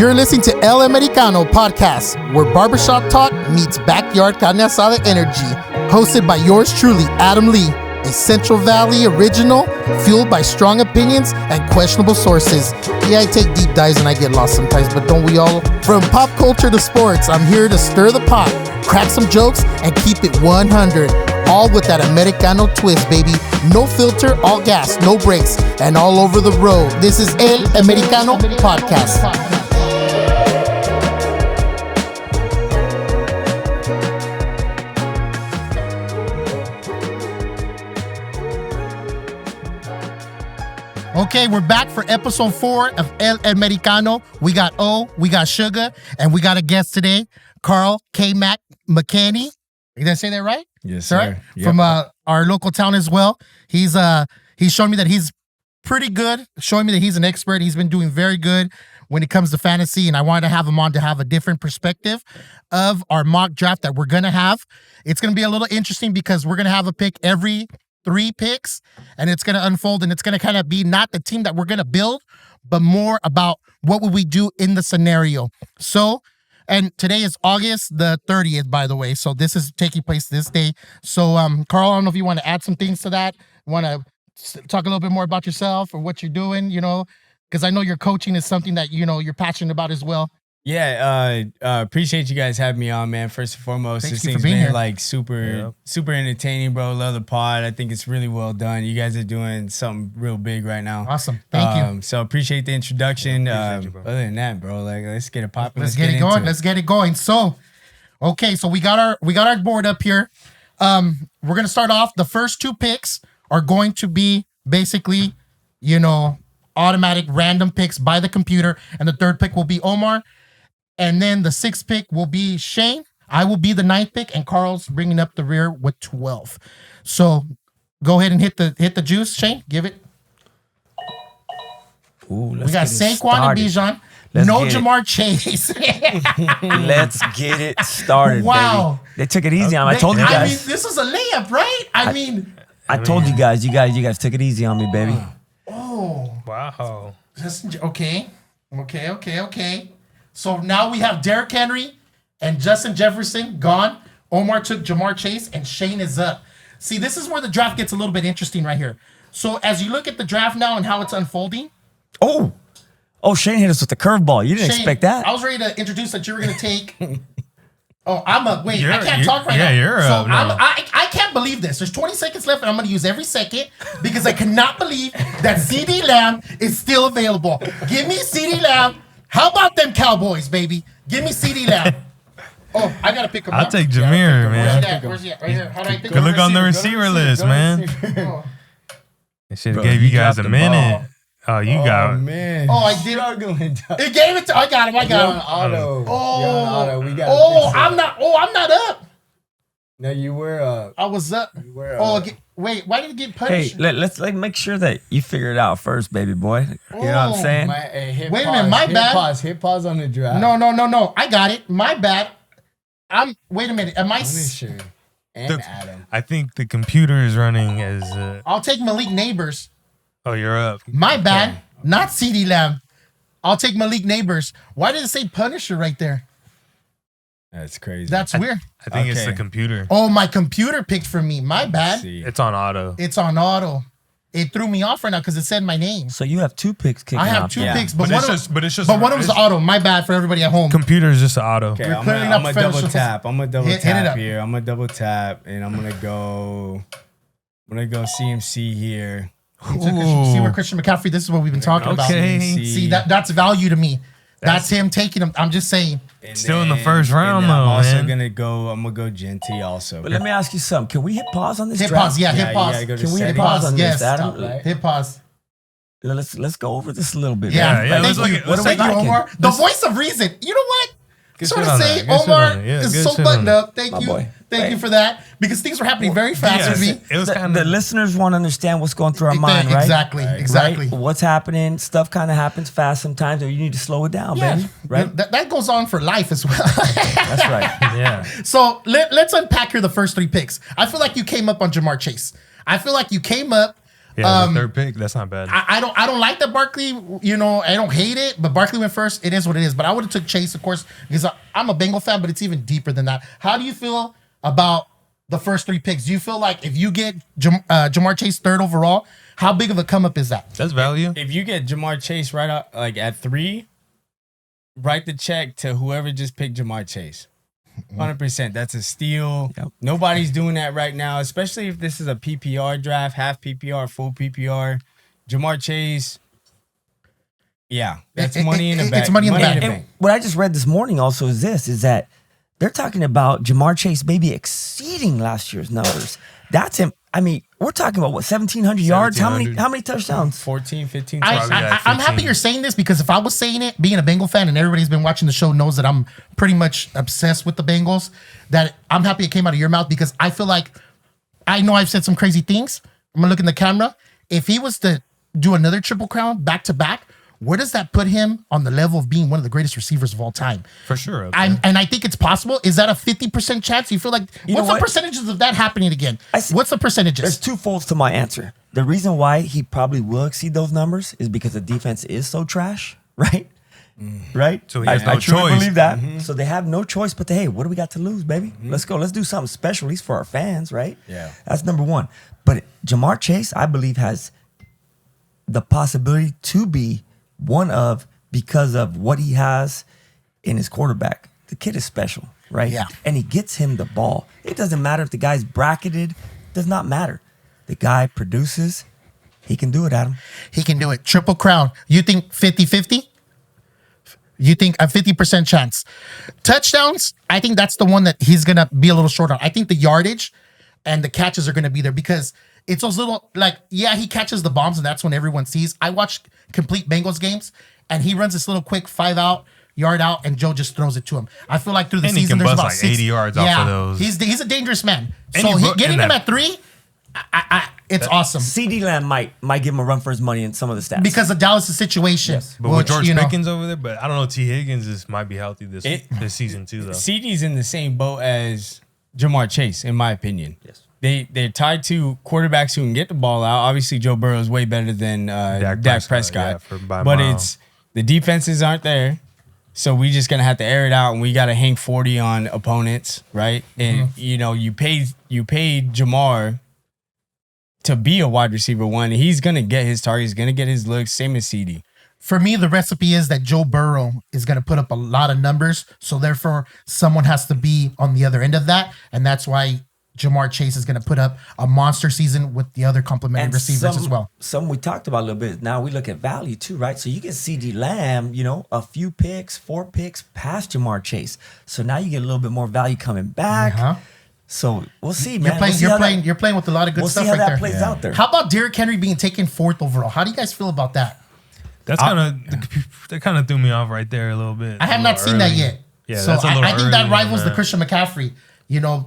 You're listening to El Americano Podcast, where barbershop talk meets backyard carne asada energy. Hosted by yours truly, Adam Lee, a Central Valley original, fueled by strong opinions and questionable sources. Yeah, I take deep dives and I get lost sometimes, but don't we all? From pop culture to sports, I'm here to stir the pot, crack some jokes, and keep it 100. All with that Americano twist, baby. No filter, all gas, no brakes, and all over the road. This is El Americano Podcast. Okay, we're back for episode 4 of El Americano. We got O, we got Sugar, and we got a guest today, Carl K. McKinney. Did I say that right? Yes, sir. Right? Yep. From our local town as well. He's shown me that he's pretty good, showing me that he's an expert. He's been doing very good when it comes to fantasy, and I wanted to have him on to have a different perspective of our mock draft that we're going to have. It's going to be a little interesting because we're going to have a pick every 3 picks, and it's going to unfold, and it's going to kind of be not the team that we're going to build, but more about what would we do in the scenario. So, and today is August the 30th, by the way. So this is taking place this day. So, Carl, I don't know if you want to add some things to that. You want to talk a little bit more about yourself or what you're doing, because I know your coaching is something that, you're passionate about as well. Yeah, appreciate you guys having me on, man. First and foremost, Thanks this thing's been like super entertaining, bro. Love the pod. I think it's really well done. You guys are doing something real big right now. Awesome, thank you. So appreciate the introduction. Other than that, bro, like let's get it popping. Let's get it going. Let's get it going. So, okay, so we got our board up here. We're gonna start off. The first 2 picks are going to be basically, automatic random picks by the computer, and the 3rd pick will be Omar. And then the 6th pick will be Shane. I will be the 9th pick, and Carl's bringing up the rear with 12. So go ahead and hit the juice, Shane. Give it. Ooh, we got Saquon and Bijan. No Jamar Chase. Let's get it started, wow. Baby. They took it easy on me. I told you guys. I mean, this is a layup, right? I told you guys. You guys took it easy on me, baby. Oh. Wow. Okay. So now we have Derrick Henry and Justin Jefferson gone. Omar took Jamar Chase, and Shane is up. See, this is where the draft gets a little bit interesting right here. So as you look at the draft now and how it's unfolding. Oh, Shane hit us with the curveball. You didn't expect that. I was ready to introduce that you were going to take. I'm up. Wait, I can't talk right now. Yeah, you're up. No. I can't believe this. There's 20 seconds left, and I'm going to use every second because I cannot believe that CeeDee Lamb is still available. Give me CeeDee Lamb. How about them Cowboys, baby? Give me CeeDee Lamb. Oh, I got to pick him up. I'll take Jameer, man. Where's he at? Right here. How do I pick Good him? look on the receiver list, man. Oh. They should have gave you guys a minute. Oh, you got it. Man. Oh, I did. It gave it to. I got him. You're on auto. Oh, we got. I'm not up. No, you were up. I was up. You were up. Wait, why did it get punished? Hey, let's make sure that you figure it out first, baby boy. You know what I'm saying? Wait a minute, my bad. Hit pause on the draft. No. I got it. My bad. Wait a minute. Am I? Sure. And Adam. I think the computer is running as. I'll take Malik Neighbors. Oh, you're up. My bad. Okay. Not CeeDee Lamb. I'll take Malik Neighbors. Why did it say Punisher right there? That's crazy. That's weird. I think it's the computer. Oh, my computer picked for me. My bad. It's on auto. It threw me off right now because it said my name. So you have 2 picks kicking off. I have 2 picks, but it's just one of them was auto. My bad for everybody at home. Computer is just an auto. Okay, I'm gonna double tap. I'm gonna double tap here. I'm gonna double tap, and I'm gonna go CMC here. See where Christian McCaffrey. This is what we've been talking about. See that's value to me. That's him taking him. I'm just saying. Still in the first round though. I'm gonna go Genty also. But let me ask you something. Can we hit pause on this? Hit pause. Yeah, hit pause. Can we hit pause on this, Adam? Hit pause. Let's go over this a little bit. Yeah. Thank you, Omar. The voice of reason. You know what? Sort of say Omar is so buttoned up. Thank you. Thank you for that. Because things were happening very fast with me. It was the listeners want to understand what's going through our mind, right? Exactly. Right? What's happening? Stuff kind of happens fast sometimes, or you need to slow it down, baby. Right? That goes on for life as well. That's right. Yeah. So let's unpack here the first 3 picks. I feel like you came up on Jamar Chase. I feel like you came up Yeah, the third pick, that's not bad. I don't like that Barkley, I don't hate it, but Barkley went first. It is what it is. But I would have took Chase, of course, because I'm a Bengal fan, but it's even deeper than that. How do you feel about the first 3 picks? Do you feel like if you get Jamar Chase 3rd overall, how big of a come up is that? That's value. If you get Jamar Chase right up, like at 3, write the check to whoever just picked Jamar Chase. 100%. That's a steal. Yep. Nobody's doing that right now, especially if this is a PPR draft, half PPR, full PPR. Jamar Chase, that's money in the bank. It's money in the bank. And what I just read this morning also is that they're talking about Jamar Chase maybe exceeding last year's numbers. That's him. I mean, we're talking about 1,700 yards. How many touchdowns? 14, 15. I'm happy you're saying this because if I was saying it, being a Bengal fan, and everybody's been watching the show knows that I'm pretty much obsessed with the Bengals, that I'm happy it came out of your mouth because I feel like, I know I've said some crazy things. I'm going to look in the camera. If he was to do another Triple Crown back to back, where does that put him on the level of being one of the greatest receivers of all time? For sure. And I think it's possible. Is that a 50% chance? You feel like, what's the percentages of that happening again? What's the percentages? There's 2 folds to my answer. The reason why he probably will exceed those numbers is because the defense is so trash, right? Right? So he has no I truly choice. believe that. So they have no choice but to, hey, what do we got to lose, baby? Let's go. Let's do something special, at least for our fans, right? Yeah. That's number 1. But Jamar Chase, I believe, has the possibility to be one of, because of what he has in his quarterback. The kid is special, right? Yeah. And he gets him the ball. It doesn't matter if the guy's bracketed. Does not matter. The guy produces. He can do it, Adam. He can do it. Triple Crown. You think 50-50? You think a 50% chance? Touchdowns, I think that's the one that he's going to be a little short on. I think the yardage and the catches are going to be there because it's those little, he catches the bombs and that's when everyone sees. I watched complete Bengals games and he runs this little quick 5-out, yard out, and Joe just throws it to him. I feel like through the season, there's about 80 yards off of those. He's a dangerous man. And So getting him at 3, it's awesome. CeeDee Lamb might give him a run for his money in some of the stats. Because of Dallas' situation. Yes. But with George Pickens over there, but I don't know, T. Higgins might be healthy this season too, though. CeeDee's in the same boat as Jamar Chase, in my opinion. Yes. They're tied to quarterbacks who can get the ball out. Obviously, Joe Burrow is way better than Dak Prescott. But it's the defenses aren't there. So we just gonna have to air it out, and we gotta hang 40 on opponents, right? And you paid Jamar to be a wide receiver 1. He's gonna get his target. He's gonna get his looks. Same as CeeDee. For me, the recipe is that Joe Burrow is going to put up a lot of numbers. So therefore, someone has to be on the other end of that, and that's why Jamar Chase is going to put up a monster season with the other complementary receivers as well. Some we talked about a little bit. Now we look at value too, right? So you get CeeDee Lamb, a few picks, 4 picks past Jamar Chase. So now you get a little bit more value coming back. So we'll see, man. You're playing with a lot of good stuff right there. We'll see how that plays out there. How about Derrick Henry being taken 4th overall? How do you guys feel about that? That's that kind of threw me off right there a little bit. I have not seen that yet. Yeah, so that's a little I think that early, rivals the man. Christian McCaffrey,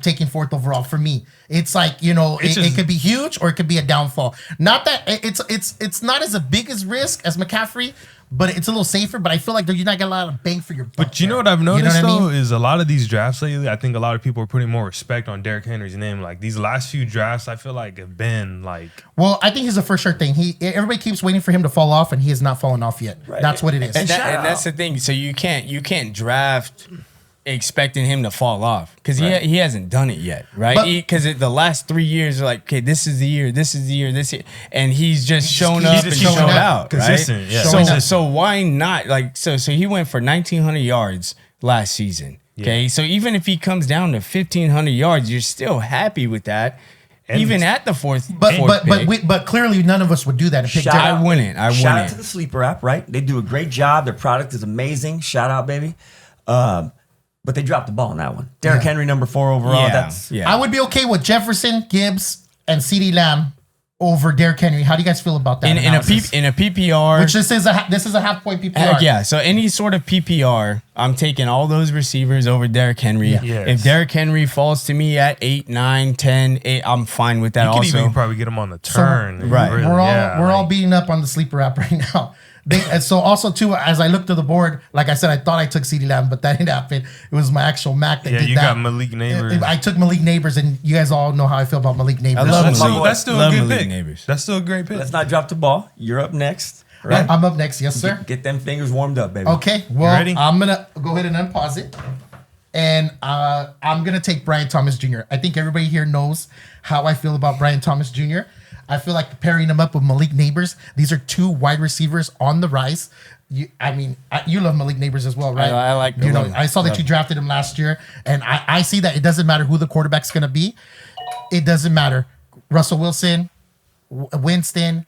taking 4th overall for me. It's like, it could be huge or it could be a downfall. Not that it's not as a big as risk as McCaffrey, but it's a little safer. But I feel like you're not getting a lot of bang for your buck. But you know what I've noticed is a lot of these drafts lately, I think a lot of people are putting more respect on Derrick Henry's name. Like these last few drafts, I feel like have been like. Well, I think he's a for sure thing. Everybody keeps waiting for him to fall off, and he has not fallen off yet. Right. That's what it is. And that's the thing. So you can't draft expecting him to fall off because he hasn't done it yet, right? Because the last 3 years are like, okay, this is the year, this year, and he's just shown up and shown out, consistent, right? Yeah. So why not? Like, so he went for 1,900 yards last season. Okay, so even if he comes down to 1,500 yards, you're still happy with that. And even at the fourth pick. But clearly none of us would do that. I wouldn't. Shout out to the Sleeper app, right? They do a great job. Their product is amazing. Shout out, baby. But they dropped the ball on that one. Derrick Henry, number 4 overall. I would be okay with Jefferson, Gibbs, and CeeDee Lamb over Derrick Henry. How do you guys feel about that? In a PPR, which this is a half point PPR. So any sort of PPR, I'm taking all those receivers over Derrick Henry. Yeah. Yes. If Derrick Henry falls to me at 8, 9, 10, 8, I'm fine with that. You could even probably get him on the turn. We're all beating up on the Sleeper app right now. And so also too, as I looked at the board, like I said, I thought I took CeeDee Lamb, but that didn't happen. It was my actual Mac that did that. Yeah, you got Malik Neighbors. I took Malik Neighbors, and you guys all know how I feel about Malik Neighbors. I love Malik. That's still a good pick. Neighbors. That's still a great pick. Let's not drop the ball. You're up next. Right? I'm up next. Yes, sir. Get them fingers warmed up, baby. Okay. Well, ready? I'm going to go ahead and unpause it. And I'm going to take Brian Thomas Jr. I think everybody here knows how I feel about Brian Thomas Jr. I feel like pairing him up with Malik Neighbors. These are two wide receivers on the rise. You love Malik Neighbors as well, right? I like you know. I saw that you drafted him last year, and I see that it doesn't matter who the quarterback's going to be. It doesn't matter. Russell Wilson, Winston,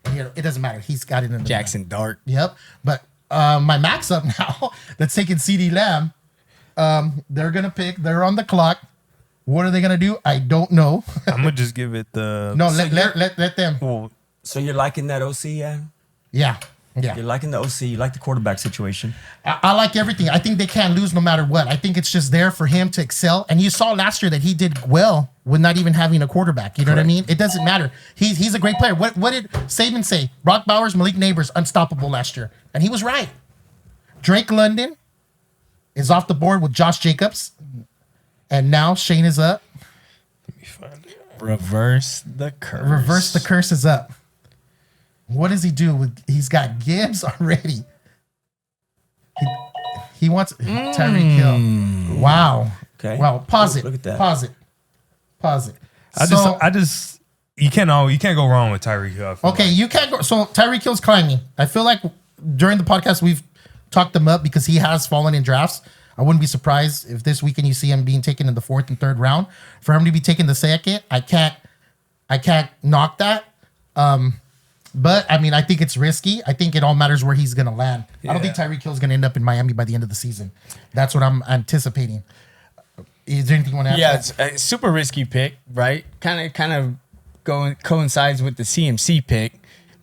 it doesn't matter. He's got it in the Jackson Dart. Yep. But my Mac's up now. That's taking CeeDee Lamb. They're gonna pick. They're on the clock. What are they gonna do? I don't know. I'm gonna just give it the. No, let them. Well, So you're liking that OC, Yeah. You're liking the OC. You like the quarterback situation. I like everything. I think they can't lose no matter what. I think it's just there for him to excel. And you saw last year that he did well with not even having a quarterback. You know what I mean? It doesn't matter. He's a great player. What did Saban say? Brock Bowers, Malik Neighbors, unstoppable last year. And he was right. Drake London is off the board with Josh Jacobs. And now Shane is up. let me find it. Reverse the curse. Reverse the curse is up. What does he do? He's got Gibbs already. He wants Tyreek Hill. Wow. Okay. Wow. Pause it. Look at that. Pause it. I just you can't go wrong with Tyreek Hill. Okay, you can't go. So Tyreek Hill's climbing. I feel like during the podcast we've talked him up because he has fallen in drafts. I wouldn't be surprised if this weekend you see him being taken in the 4th and 3rd round. For him to be taken the second, I can't knock that. But I mean, I think it's risky. I think it all matters where he's gonna land. I don't think Tyreek Hill's gonna end up in Miami by the end of the season. That's what I'm anticipating. Is there anything you want to add? Yeah, it's a super risky pick, right? Kind of coincides with the CMC pick,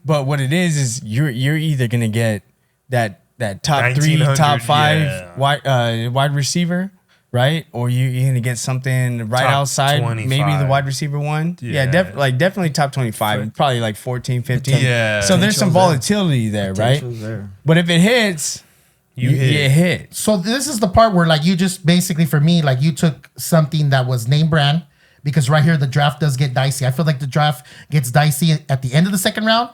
but what it is you're either gonna get that top 3, top 5 wide receiver, right? Or you're gonna get something right top outside, 25. maybe the wide receiver one. Yeah, definitely top 25, probably like 14, 15. Yeah. So there's some volatility there, right? But if it hits, you hit. So this is the part where like you just basically for me like you took something that was name brand because right here the draft does get dicey. I feel like the draft gets dicey at the end of the 2nd round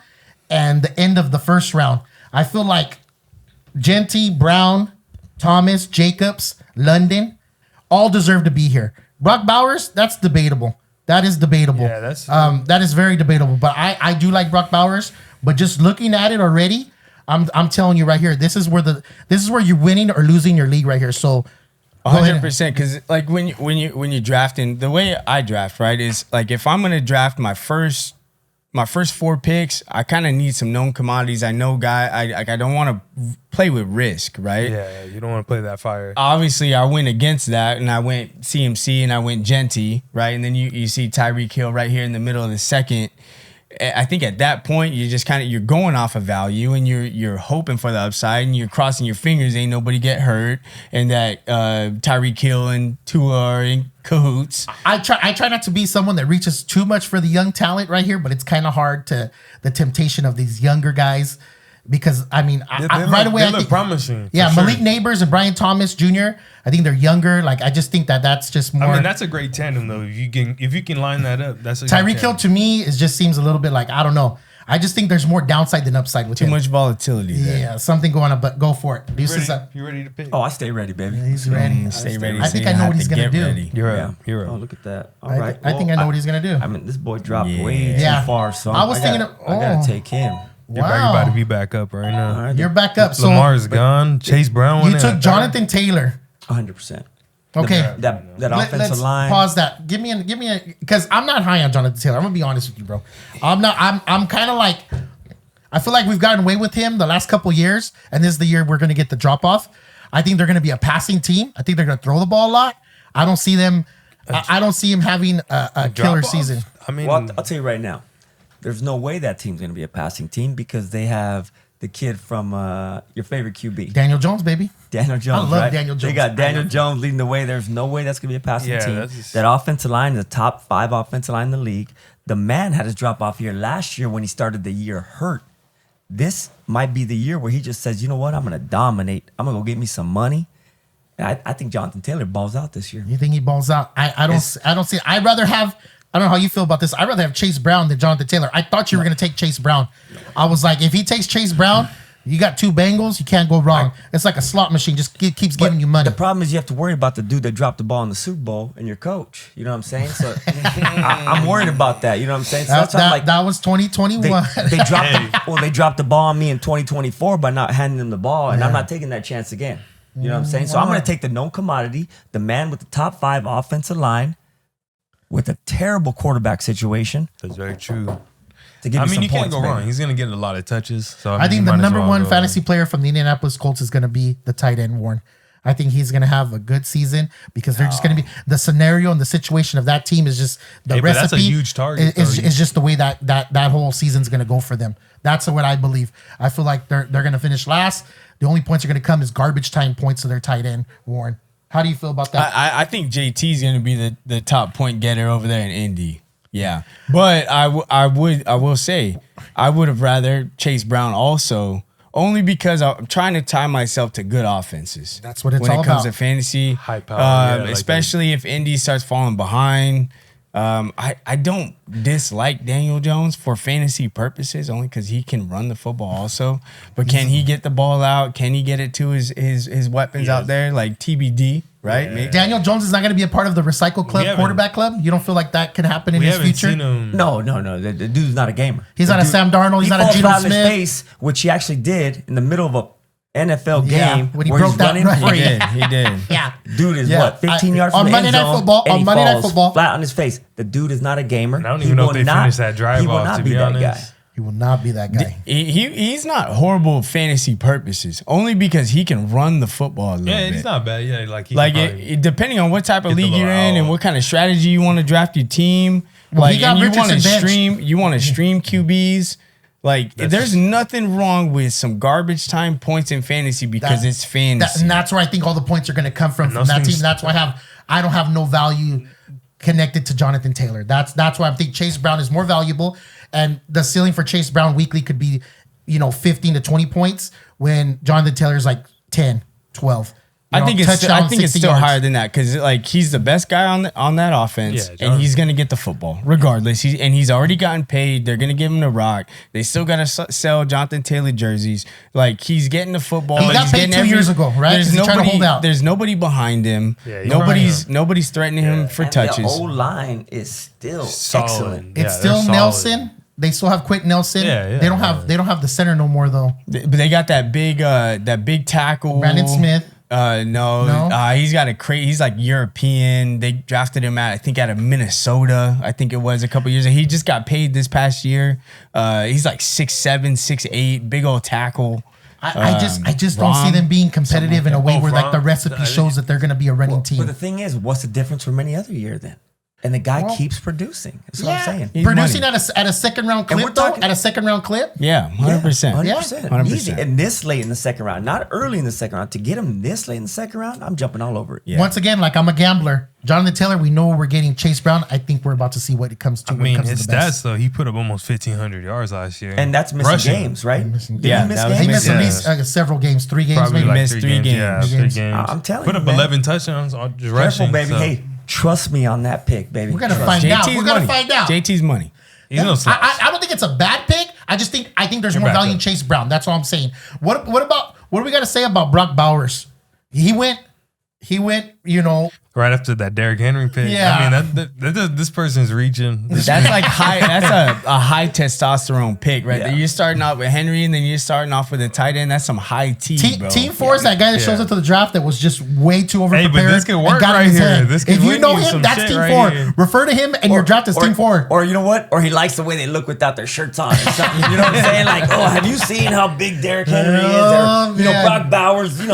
and the end of the 1st round. I feel like Genty, Brown, Thomas, Jacobs, London all deserve to be here. Brock Bowers, that's debatable. That is debatable. Yeah, that is very debatable. But I do like Brock Bowers. But just looking at it already, I'm telling you right here, this is where you're winning or losing your league right here. So 100%, because like when you're drafting, the way I draft, right, is like if I'm gonna draft my first 4 picks, I kind of need some known commodities. I know I don't want to play with risk, right? Yeah, you don't want to play that fire. Obviously, I went against that, and I went CMC, and I went Genty, right? And then you see Tyreek Hill right here in the middle of the 2nd. I think at that point you just you're going off of value and you're hoping for the upside and you're crossing your fingers ain't nobody get hurt and that Tyreek Hill and Tua are in cahoots. I try not to be someone that reaches too much for the young talent right here, but it's kind of hard to the temptation of these younger guys because I mean right away they I look think, promising. Yeah, sure. Malik Neighbors and Brian Thomas Jr. I think they're younger. Like I just think that's just more. I mean that's a great tandem though. If you can line that up, that's a Tyreek Hill to me just seems a little bit like I don't know. I just think there's more downside than upside with Too him. much volatility there. Yeah, something going on, but go for it. You ready to pick? Oh, I stay ready, baby. He's ready. Stay ready. I think I know what he's gonna do. You're up. You're Oh, up. look at that. All right. I think I know what he's gonna do. I mean, this boy dropped way Yeah. too far, so I was thinking I of- gotta take him. You're about to be back up right now. All right, You're back up. So Lamar's gone. Chase Brown went you in took at Jonathan Taylor. 100%. Okay. That offensive Let's line. pause that. Give me a because I'm not high on Jonathan Taylor. I'm gonna be honest with you, bro. I'm kind of like I feel like we've gotten away with him the last couple years, and this is the year we're gonna get the drop off. I think they're gonna be a passing team. I think they're gonna throw the ball a lot. I don't see them. I don't see him having a killer drop-off? season. I mean, Well, I'll tell you right now, there's no way that team's going to be a passing team because they have the kid from your favorite QB, Daniel Jones, baby. Daniel Jones. love right? Daniel They Jones. got Daniel Jones leading the way. There's no way that's going to be a passing Yeah, team. that's just- That offensive line is the top 5 offensive line in the league. The man had his drop off year last year when he started the year hurt. this might be the year where he just says, you know what, I'm going to dominate. I'm going to go get me some money. And I think Jonathan Taylor balls out this year. You think he balls out? I don't see it. I'd rather have, I don't know how you feel about this. I'd rather have Chase Brown than Jonathan Taylor. I thought you were going to take Chase Brown. I was like, if he takes Chase Brown, you got 2 Bengals, you can't go wrong. It's like a slot machine, just keeps giving you money. The problem is you have to worry about the dude that dropped the ball in the Super Bowl and your coach. You know what I'm saying? So I'm worried about that. You know what I'm saying? So that was 2021. They dropped the ball on me in 2024 by not handing them the ball, and I'm not taking that chance again. You know what I'm saying? So I'm going to take the known commodity, the man with the top 5 offensive line with a terrible quarterback situation. That's very true. I mean, you can't go wrong. He's going to get a lot of touches. So I think the number one fantasy player from the Indianapolis Colts is going to be the tight end, Warren. I think he's going to have a good season because they're just going to be the scenario and the situation of that team is just the recipe. That's a huge target. It's just the way that whole season's going to go for them. That's what I believe. I feel like they're going to finish last. The only points are going to come is garbage time points to their tight end, Warren. How do you feel about that? I think JT is going to be the top point getter over there in Indy. Yeah, but I will say I would have rather Chase Brown also, only because I'm trying to tie myself to good offenses. That's what it's all when it comes about. to fantasy, high power, especially if Indy starts falling behind. I don't dislike Daniel Jones for fantasy purposes, only because he can run the football also. But can he get the ball out? Can he get it to his weapons out there? Like TBD, right? Yeah. Daniel Jones is not going to be a part of the recycle club, quarterback club. You don't feel like that can happen in his future? No. The dude's not a gamer. He's not a Sam Darnold. He's not a Geno Smith. His face, which he actually did in the middle of a NFL game when he broke that running free. He did. Yeah. Dude is 15 yards from the end zone, and he falls flat on his face. The dude is not a gamer. I don't even know if they finished that drive He will off, not to be be that honest. guy. He will not be that guy. He's not horrible fantasy purposes, only because he can run the football a little bit. Yeah, he's not bad. Yeah, depending on what type of league you're in and out. what kind of strategy you want to draft your team. Well, he got and you Richardson want to stream QBs. There's nothing wrong with some garbage time points in fantasy because it's fantasy. And that's where I think all the points are going to come from that team. That's why I don't have no value connected to Jonathan Taylor. That's why I think Chase Brown is more valuable, and the ceiling for Chase Brown weekly could be 15 to 20 points when Jonathan Taylor's like 10, 12. I think it's still higher than that because he's the best guy on that offense, and he's gonna get the football regardless. He's already gotten paid. They're gonna give him the rock. They still gotta sell Jonathan Taylor jerseys. He's getting the football. He got paid 2 years ago, right? There's nobody trying to hold out. There's nobody behind him. Yeah, nobody's threatening him for touches. The whole line is still excellent. It's still Nelson. They still have Quentin Nelson. They don't have the center no more though. But they got that big tackle. Brandon Smith. No. He's got he's like European. They drafted him out of Minnesota. I think it was a couple years ago. He just got paid this past year. He's like 6'7", 6'8", big old tackle. I just don't see them being competitive in a way where the recipe shows that they're going to be a running team. But the thing is, what's the difference from any other year then? And the guy keeps producing. That's what I'm saying. He's producing at a second round clip, at a second round clip? Yeah, 100%. 100%. Easy. And this late in the second round, not early in the second round. To get him this late in the second round, I'm jumping all over it. Yeah. Once again, I'm a gambler. Jonathan Taylor, we know we're getting Chase Brown. I think we're about to see what it comes to. His stats, though, he put up almost 1,500 yards last year. And that's missing games, right? He missed missed at least several games, 3 games. Probably maybe. like missed 3 games. Yeah, 3 games. I'm telling put you, up man. 11 touchdowns on just rushing. Careful, baby. So. Hey, trust me on that pick, baby. We're going to find out. We're going to find out. JT's money. He's no slouch. I don't think it's a bad pick. I think there's more value in Chase Brown. That's all I'm saying. What do we got to say about Brock Bowers? He went, Right after that Derrick Henry pick. Yeah. I mean, this person's reaching. That's like high. That's a high testosterone pick, right? Yeah. There. You're starting off with Henry, and then you're starting off with a tight end. That's some high T, bro. Team 4 is that guy that shows up to the draft that was just way too overprepared. Hey, but this could work and got right in his here. head. This could if you win know you him, some that's shit Team right 4. here. Refer to him and your draft is Team 4. Or you know what? Or he likes the way they look without their shirts on or something. You know what I'm saying? Like, have you seen how big Derrick Henry is? Or, Brock Bowers,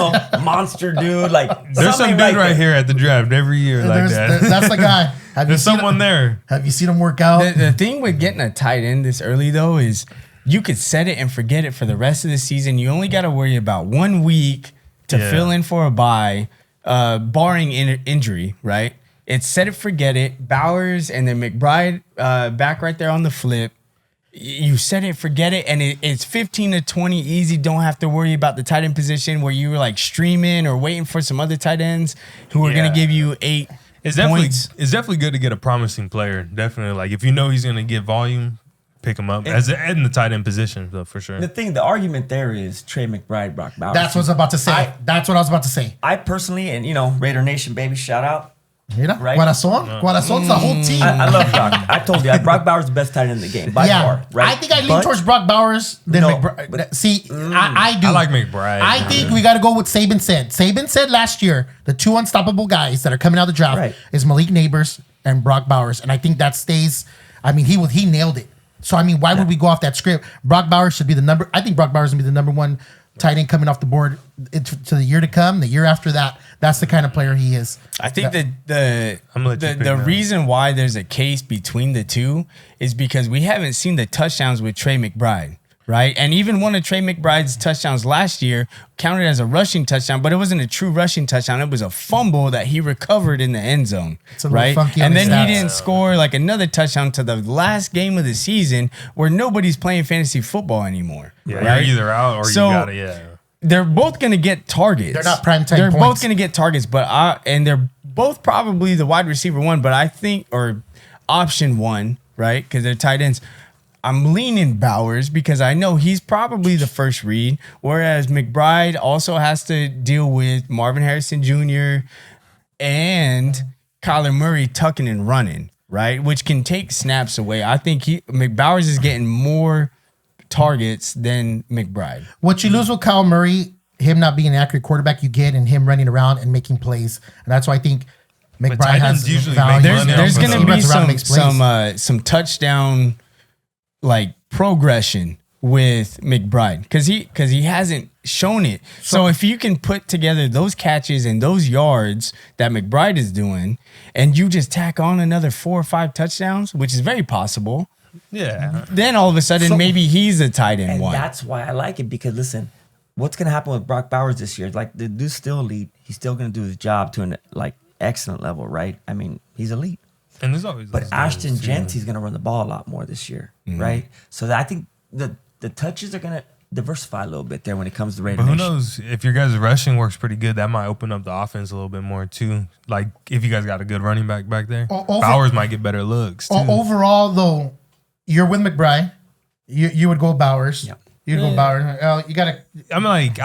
monster dude. Like, There's some dude right here at the draft every year like that. That's the guy. There's someone there. Have you seen him work out? The thing with getting a tight end this early, though, is you could set it and forget it for the rest of the season. You only got to worry about 1 week to fill in for a bye, barring injury, right? It's set it, forget it. Bowers and then McBride back right there on the flip. you set it, forget it, and it's 15 to 20 easy. Don't have to worry about the tight end position where you were like streaming or waiting for some other tight ends who are going to give you 8 points. It's definitely good to get a promising player. Definitely, like if you know he's going to get volume, pick him up as in the tight end position, though, for sure. The argument there is Trey McBride, Brock Bowers. That's what I was about to say. That's what I was about to say. I personally, and Raider Nation, baby, shout out. Right? Corazon's the whole team. I love Brock. I told you, Brock Bowers is the best tight end in the game by far. Right? I think I lean towards Brock Bowers than McBride. See, I do. I like McBride. I think we got to go with Saban said. Saban said last year the 2 unstoppable guys that are coming out of the draft is Malik Neighbors and Brock Bowers, and I think that stays. I mean, he nailed it. So I mean, why would we go off that script? Brock Bowers should be the number. I think Brock Bowers would be the number 1 tight end coming off the board to the year to come. The year after that, that's the kind of player he is. I think the reason why there's a case between the two is because we haven't seen the touchdowns with Trey McBride, right? And even one of Trey McBride's touchdowns last year counted as a rushing touchdown, but it wasn't a true rushing touchdown. It was a fumble that he recovered in the end zone, right? And then he didn't score like another touchdown to the last game of the season where nobody's playing fantasy football anymore. Yeah, right? You're either out or you got it. They're both going to get targets. They're not prime time They're points. both going to get targets, and they're both probably the wide receiver 1, but I think, or option 1, right? Because they're tight ends. I'm leaning Bowers because I know he's probably the first read, whereas McBride also has to deal with Marvin Harrison Jr. and Kyler Murray tucking and running, right? Which can take snaps away. I think Bowers is getting more targets than McBride. What you lose with Kyle Murray, him not being an accurate quarterback, you get in him running around and making plays, and that's why I think McBride has usually value. There's going to be some touchdown like progression with McBride because he hasn't shown it. So if you can put together those catches and those yards that McBride is doing, and you just tack on another 4 or 5 touchdowns, which is very possible. Yeah. Then all of a sudden, maybe he's a tight end and one. That's why I like it because listen, what's going to happen with Brock Bowers this year? Like the dude's still elite. He's still going to do his job to an excellent level, right? I mean, he's elite. And there's always. But Ashton Genty's going to run the ball a lot more this year, right? So I think the touches are going to diversify a little bit there when it comes to Raider But who Nation. knows? If your guys' rushing works pretty good, that might open up the offense a little bit more too. Like if you guys got a good running back there, Bowers might get better looks too. Overall, though, you're with McBride. You would go Bowers. Yep. You'd go Bowers. You gotta. I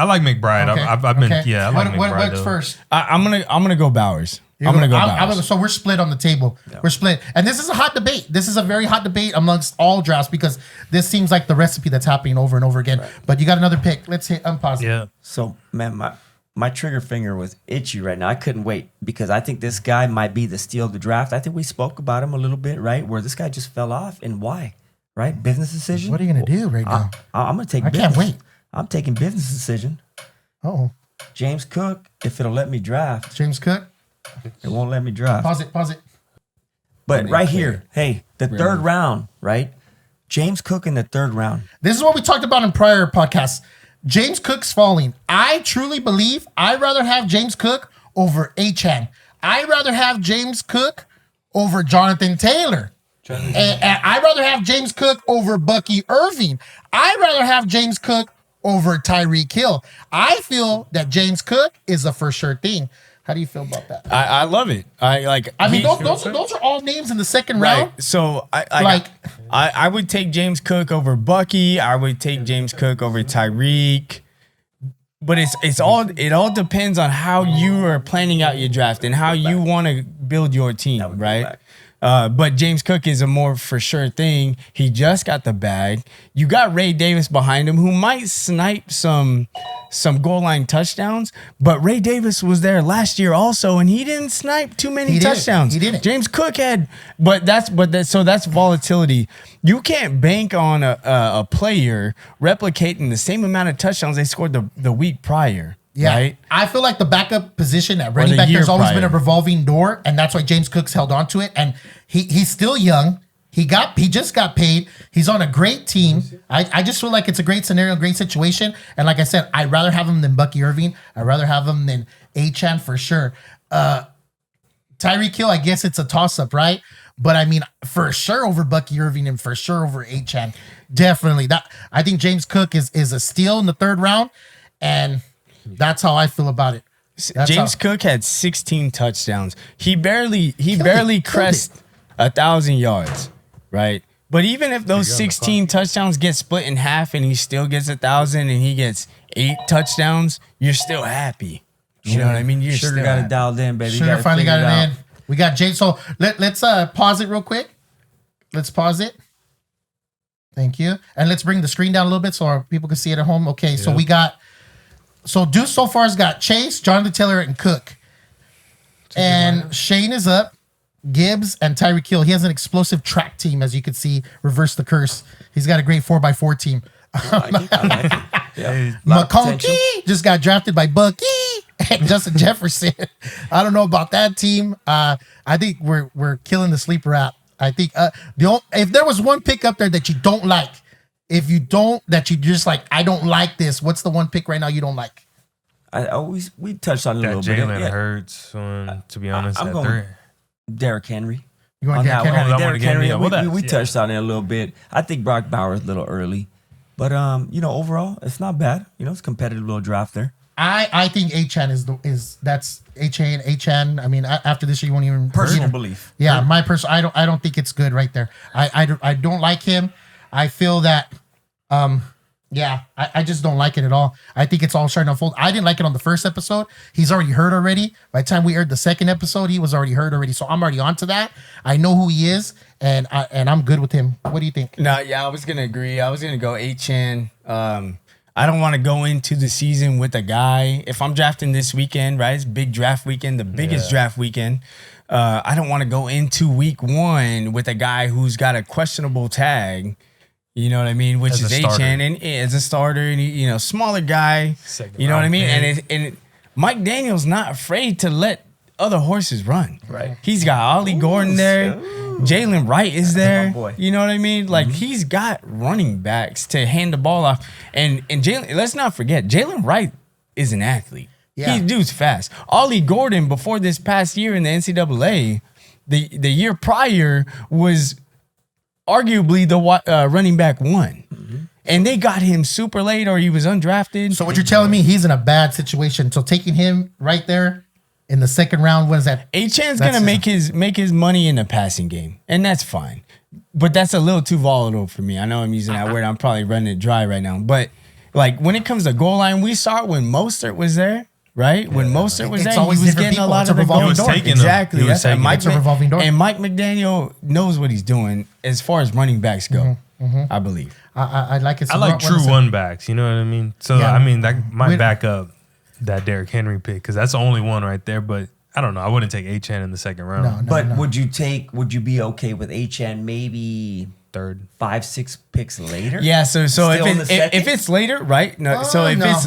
like McBride. Okay. I've been I like McBride. What's first? I'm gonna go Bowers. I'm gonna go Bowers. So we're split on the table. Yeah. We're split, and this is a hot debate. This is a very hot debate amongst all drafts because this seems like the recipe that's happening over and over again. Right. But you got another pick. Let's hit unpause. Yeah. So man, my trigger finger was itchy right now. I couldn't wait because I think this guy might be the steal of the draft. I think we spoke about him a little bit, right? Where this guy just fell off and why, right? Business decision. What are you gonna do right now? I'm gonna take. I can't wait. I'm taking business decision. Oh. James Cook, if it'll let me draft. James Cook. It won't let me draft. Pause it. But right here, the third round, right? James Cook in the third round. This is what we talked about in prior podcasts. James Cook's falling. I truly believe I'd rather have James Cook over Achane. I'd rather have James Cook over Jonathan Taylor. And I'd rather have James Cook over Bucky Irving. I'd rather have James Cook over Tyreek Hill. I feel that James Cook is a for sure thing. How do you feel about that? I love it. I mean, those are all names in the second round. Right. So I would take James Cook over Bucky. I would take James Cook over Tyreek. But it all depends on how you are planning out your draft and how you want to build your team, right? But James Cook is a more for sure thing. He just got the bag. You got Ray Davis behind him who might snipe some goal line touchdowns, but Ray Davis was there last year also, and he didn't snipe too many touchdowns. He didn't. James Cook had, so that's volatility. You can't bank on a player replicating the same amount of touchdowns they scored the week prior. Yeah, right? I feel like the backup position at running back there's always been a revolving door, and that's why James Cook's held on to it. And he's still young. He just got paid. He's on a great team. I just feel like it's a great scenario, great situation. And like I said, I'd rather have him than Bucky Irving. I'd rather have him than Achane for sure. Tyreek Hill, I guess it's a toss-up, right? But I mean, for sure over Bucky Irving and for sure over Achan. Definitely. That I think James Cook is a steal in the third round, and that's how I feel about it. James Cook had 16 touchdowns. He barely crest 1,000 yards, right? But even if those 16 touchdowns get split in half and he still gets 1,000 and he gets 8 touchdowns, you're still happy. You know what I mean? You should have got it dialed in, baby. Should have finally got it in. We got James. So let's pause it real quick. Let's pause it. Thank you. And let's bring the screen down a little bit so our people can see it at home. Okay, so we got. So Deuce so far has got Chase, Jonathan Taylor, and Cook. And Shane is up, Gibbs, and Tyreek Hill. He has an explosive track team, as you can see, reverse the curse. He's got a great 4x4 team. McConkey just got drafted by Bucky and Justin Jefferson. I don't know about that team. I think we're killing the sleeper app. I think if there was one pick up there that you don't like, that you just like, I don't like this. What's the one pick right now you don't like? We touched on it a little bit. Jalen Hurts one, to be honest. I'm going Derrick Henry. You want Derrick Henry? Derrick Henry. We touched on it a little bit. I think Brock Bowers a little early, but overall it's not bad. It's a competitive little draft there. I think Achan that's Achan. I mean, after this year, you won't even personal belief. Yeah, my personal. I don't think it's good right there. I don't like him. I feel that. I just don't like it at all. I think it's all starting to unfold. I didn't like it on the first episode. He's already hurt already. By the time we aired the second episode, he was already hurt already. So I'm already onto that. I know who he is, and I'm good with him. What do you think? No, I was gonna agree. I was gonna go Achan. I don't want to go into the season with a guy. If I'm drafting this weekend, right? It's big draft weekend, the biggest draft weekend. I don't want to go into week 1 with a guy who's got a questionable tag. You know what I mean? Which is Achan, and as a starter, and smaller guy. You know what I mean? And Mike Daniel's not afraid to let other horses run. Right. He's got Ollie Gordon there. Jalen Wright is there. You know what I mean? Like he's got running backs to hand the ball off. And Jalen, let's not forget, Jalen Wright is an athlete. Yeah. Dude's fast. Ollie Gordon, before this past year in the NCAA, the year prior was arguably the running back 1. And they got him super late, or he was undrafted. So what you're telling me, he's in a bad situation. So taking him right there in the second round, what is that? Achan's gonna make his money in the passing game, and that's fine. But that's a little too volatile for me. I know I'm using that word. I'm probably running it dry right now. But like when it comes to goal line, we saw it when Mostert was there. Right? When Mostert was there, he was getting a lot of the goal. Exactly. That's a revolving door. And Mike McDaniel knows what he's doing as far as running backs go, I believe. I like it. I like true one backs. You know what I mean? So, I mean, that might back up that Derrick Henry pick because that's the only one right there. But I don't know. I wouldn't take Achan in the second round. No. Would you be okay with Achan maybe third, 5-6 picks later? Yeah, so if it's later, right? No, it's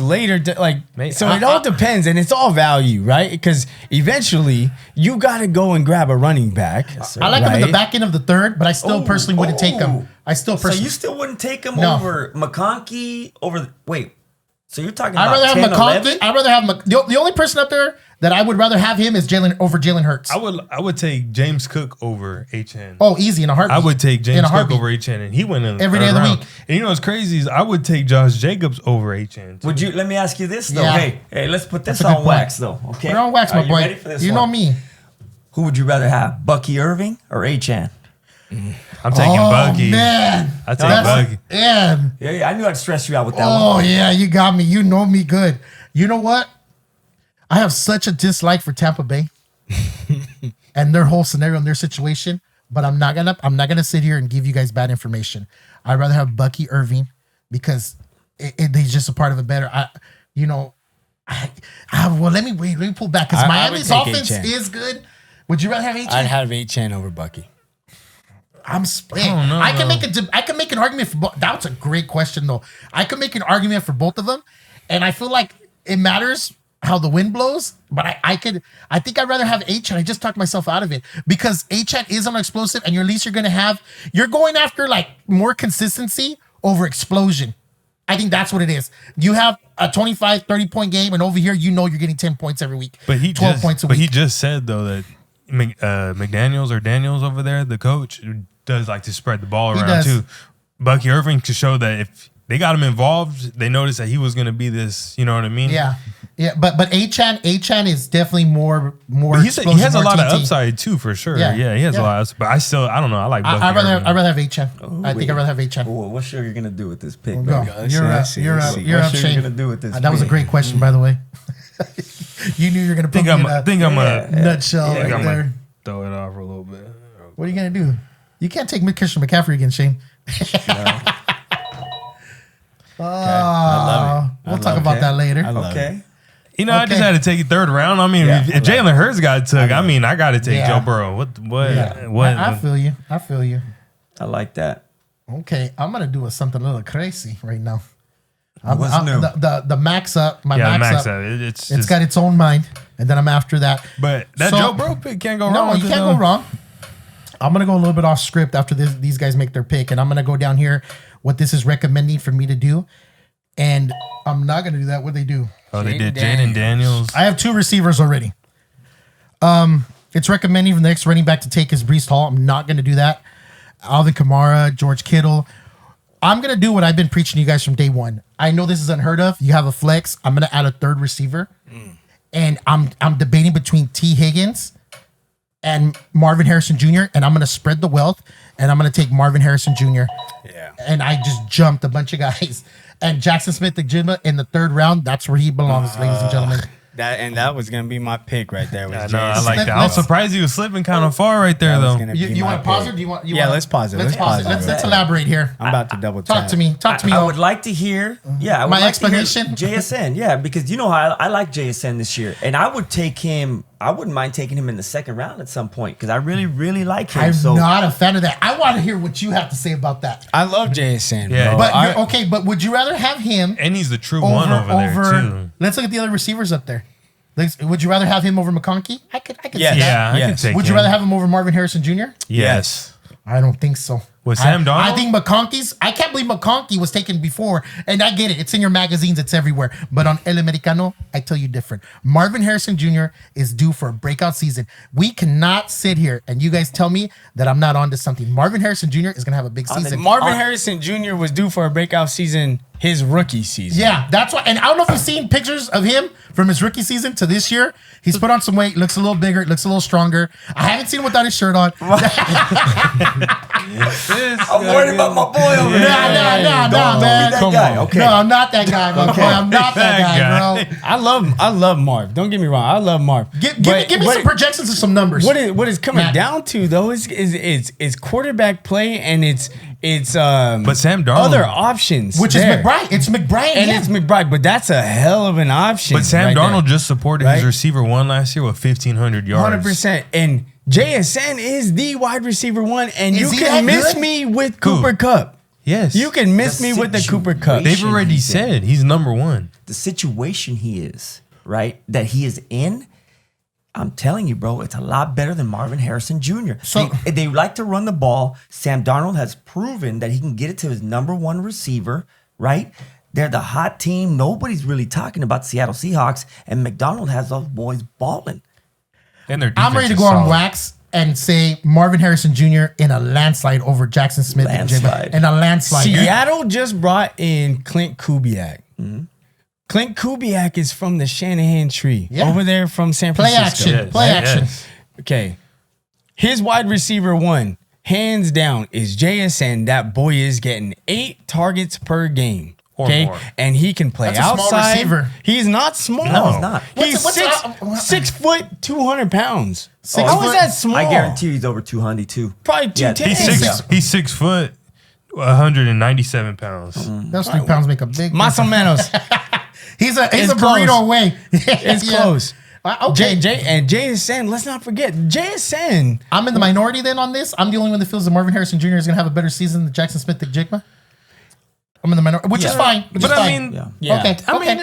later, it all depends, and it's all value, right? Because eventually you got to go and grab a running back. Yes, I like him in the back end of the third, but I still personally wouldn't take him. So you still wouldn't take him over McConkey So you're talking about I'd rather have McConkey. I'd rather have the only person up there that I would rather have him is Jalen Hurts. I would take James Cook over Achan. Oh, easy in a heartbeat. I would take James Cook over Achan, and he went in every day of the week. And you know what's crazy is I would take Josh Jacobs over Achan. Would you? Let me ask you this though. Yeah. Hey, let's put this on wax though. Okay, we're on wax, my boy. Ready for this? You know me. Who would you rather have, Bucky Irving or Achan? I'm taking Bucky. Man. I take Bucky. Yeah, I knew I'd stress you out with that one. Oh, yeah, you got me. You know me good. You know what? I have such a dislike for Tampa Bay and their whole scenario and their situation, but I'm not gonna sit here and give you guys bad information. I'd rather have Bucky Irving because he's just a part of it better. Let me pull back because Miami's offense is good. Would you rather have Achan? I'd have Achan over Bucky. I'm split. I can make an argument for both. That's a great question though. I can make an argument for both of them, and I feel like it matters how the wind blows. But I think I'd rather have Achan. I just talked myself out of it because Achan is on explosive, and you're going after like more consistency over explosion. I think that's what it is. You have a 25, 30 point game, and over here you're getting 10 points every week. But 12 points a week. But he just said though that McDaniels or Daniels over there, the coach, does like to spread the ball He around does. too. Bucky Irving to show that if they got him involved, they noticed that he was going to be this. You know what I mean? Yeah. Yeah, but Achan is definitely more. But he has a lot of TT. upside too, for sure. Yeah. Yeah, he has a lot. Of, but I don't know. I like Bucky I'd Irving. rather have Achan. I think I'd rather have Achan. Oh, what's Sugar gonna do with this pick? No, baby? you're up, What's Shane. Sugar gonna do with this? That was a pick? great question, by the way. You knew you were gonna put me in a nutshell I'm right there. throw it off for a little bit. What are you gonna do? You can't take Christian McCaffrey again, Shane. I love it. We'll talk about that later. Okay. You know, I just had to take it third round. I mean, if Jalen Hurts got took, I mean, I got to take Joe Burrow. What? I feel you. I like that. Okay, I'm gonna do something a little crazy right now. What's new? The max up. max up. up. It's got its own mind, and then I'm after that. But that Joe Burrow pick can't go wrong. No, you can't go wrong. I'm gonna go a little bit off script after these guys make their pick, and I'm gonna go down here what this is recommending for me to do, and I'm not gonna do that. What they do? Oh, they did Jaden Daniels. I have 2 receivers already. It's recommending for the next running back to take is Breece Hall. I'm not gonna do that. Alvin Kamara, George Kittle. I'm gonna do what I've been preaching to you guys from day one. I know this is unheard of. You have a flex. I'm gonna add a 3rd receiver, and I'm debating between T. Higgins and Marvin Harrison Jr. and I'm gonna spread the wealth, and I'm gonna take Marvin Harrison Jr. Yeah. And I just jumped a bunch of guys. And Jackson Smith-Njigba in the 3rd round, that's where he belongs, ladies and gentlemen. That was gonna be my pick right there. I like that. I was surprised he was slipping kind of far right there, though. You want to pause it? Do you want? Let's pause it. Let's pause it. Let's elaborate here. I'm about to double tap. Talk to me. I would like to hear, I would My like to hear explanation? JSN, because you know how I like JSN this year, and I would take him. I wouldn't mind taking him in the 2nd round at some point because I really, really like him. I'm not a fan of that. I want to hear what you have to say about that. I love JSN. Yeah. bro. But would you rather have him And he's the true one over there, too. Let's look at the other receivers up there. Would you rather have him over McConkey? I could see Yes. that. Yeah, I Yes. can take Would you him. rather have him over Marvin Harrison Jr.? Yes. I don't think so. With Sam Darnold? I think McConkey's. I can't believe McConkey was taken before, and I get it. It's in your magazines. It's everywhere. But on El Americano, I tell you different. Marvin Harrison Jr. is due for a breakout season. We cannot sit here and you guys tell me that I'm not onto something. Marvin Harrison Jr. is going to have a big season. Marvin Harrison Jr. was due for a breakout season his rookie season. Yeah, that's why. And I don't know if you've seen pictures of him from his rookie season to this year. He's put on some weight, looks a little bigger, looks a little stronger. I haven't seen him without his shirt on. I'm worried about my boy over there. Nah, man. That guy. Okay. No, I'm not that guy, my boy. I'm not that guy, bro. I love Marv. Don't get me wrong. I love Marv. Give me some projections of some numbers. What is coming Matt. down to though is quarterback play and it's But Sam Darnold, other options, Which there. is McBride. It's McBride. And yeah. it's McBride, but that's a hell of an option. But Sam right Darnold there. just supported his receiver 1 last year with 1,500 yards. 100%. And JSN is the wide receiver 1, and Is you he can that miss good? me with Who? Cooper Kupp. Yes. You can miss me with the Cooper Kupp. They've already he's in. said he's number 1. The situation he is, right, that he is in, I'm telling you, bro, it's a lot better than Marvin Harrison Jr. So- they like to run the ball. Sam Darnold has proven that he can get it to his number 1 receiver, right? They're the hot team. Nobody's really talking about the Seattle Seahawks, and McDonald has those boys balling. And their I'm ready to go on wax and say Marvin Harrison Jr. in a landslide over Jackson Smith and Landslide. in a landslide. Seattle just brought in Clint Kubiak. Clint Kubiak is from the Shanahan tree over there from San Play Francisco. action. Play action. Okay. His wide receiver 1, hands down, is JSN. That boy is getting 8 targets per game. Or Okay. more. And he can play That's a small outside. receiver. He's not small. No, he's not. He's What's 6 foot, 200 pounds. Six How foot? is that small? I guarantee he's over 200 too. Probably Yeah, 210. He's 6 foot, 197 pounds. Those 3 pounds make a big Más o menos. He's a It's burrito close. away. It's close. Okay. And JSN, let's not forget, JSN. I'm in the minority then on this. I'm the only one that feels that Marvin Harrison Jr. is going to have a better season than Jackson Smith-Njigba. I'm in the minority, which is fine. Which But is I fine. mean, Yeah. Okay. I mean,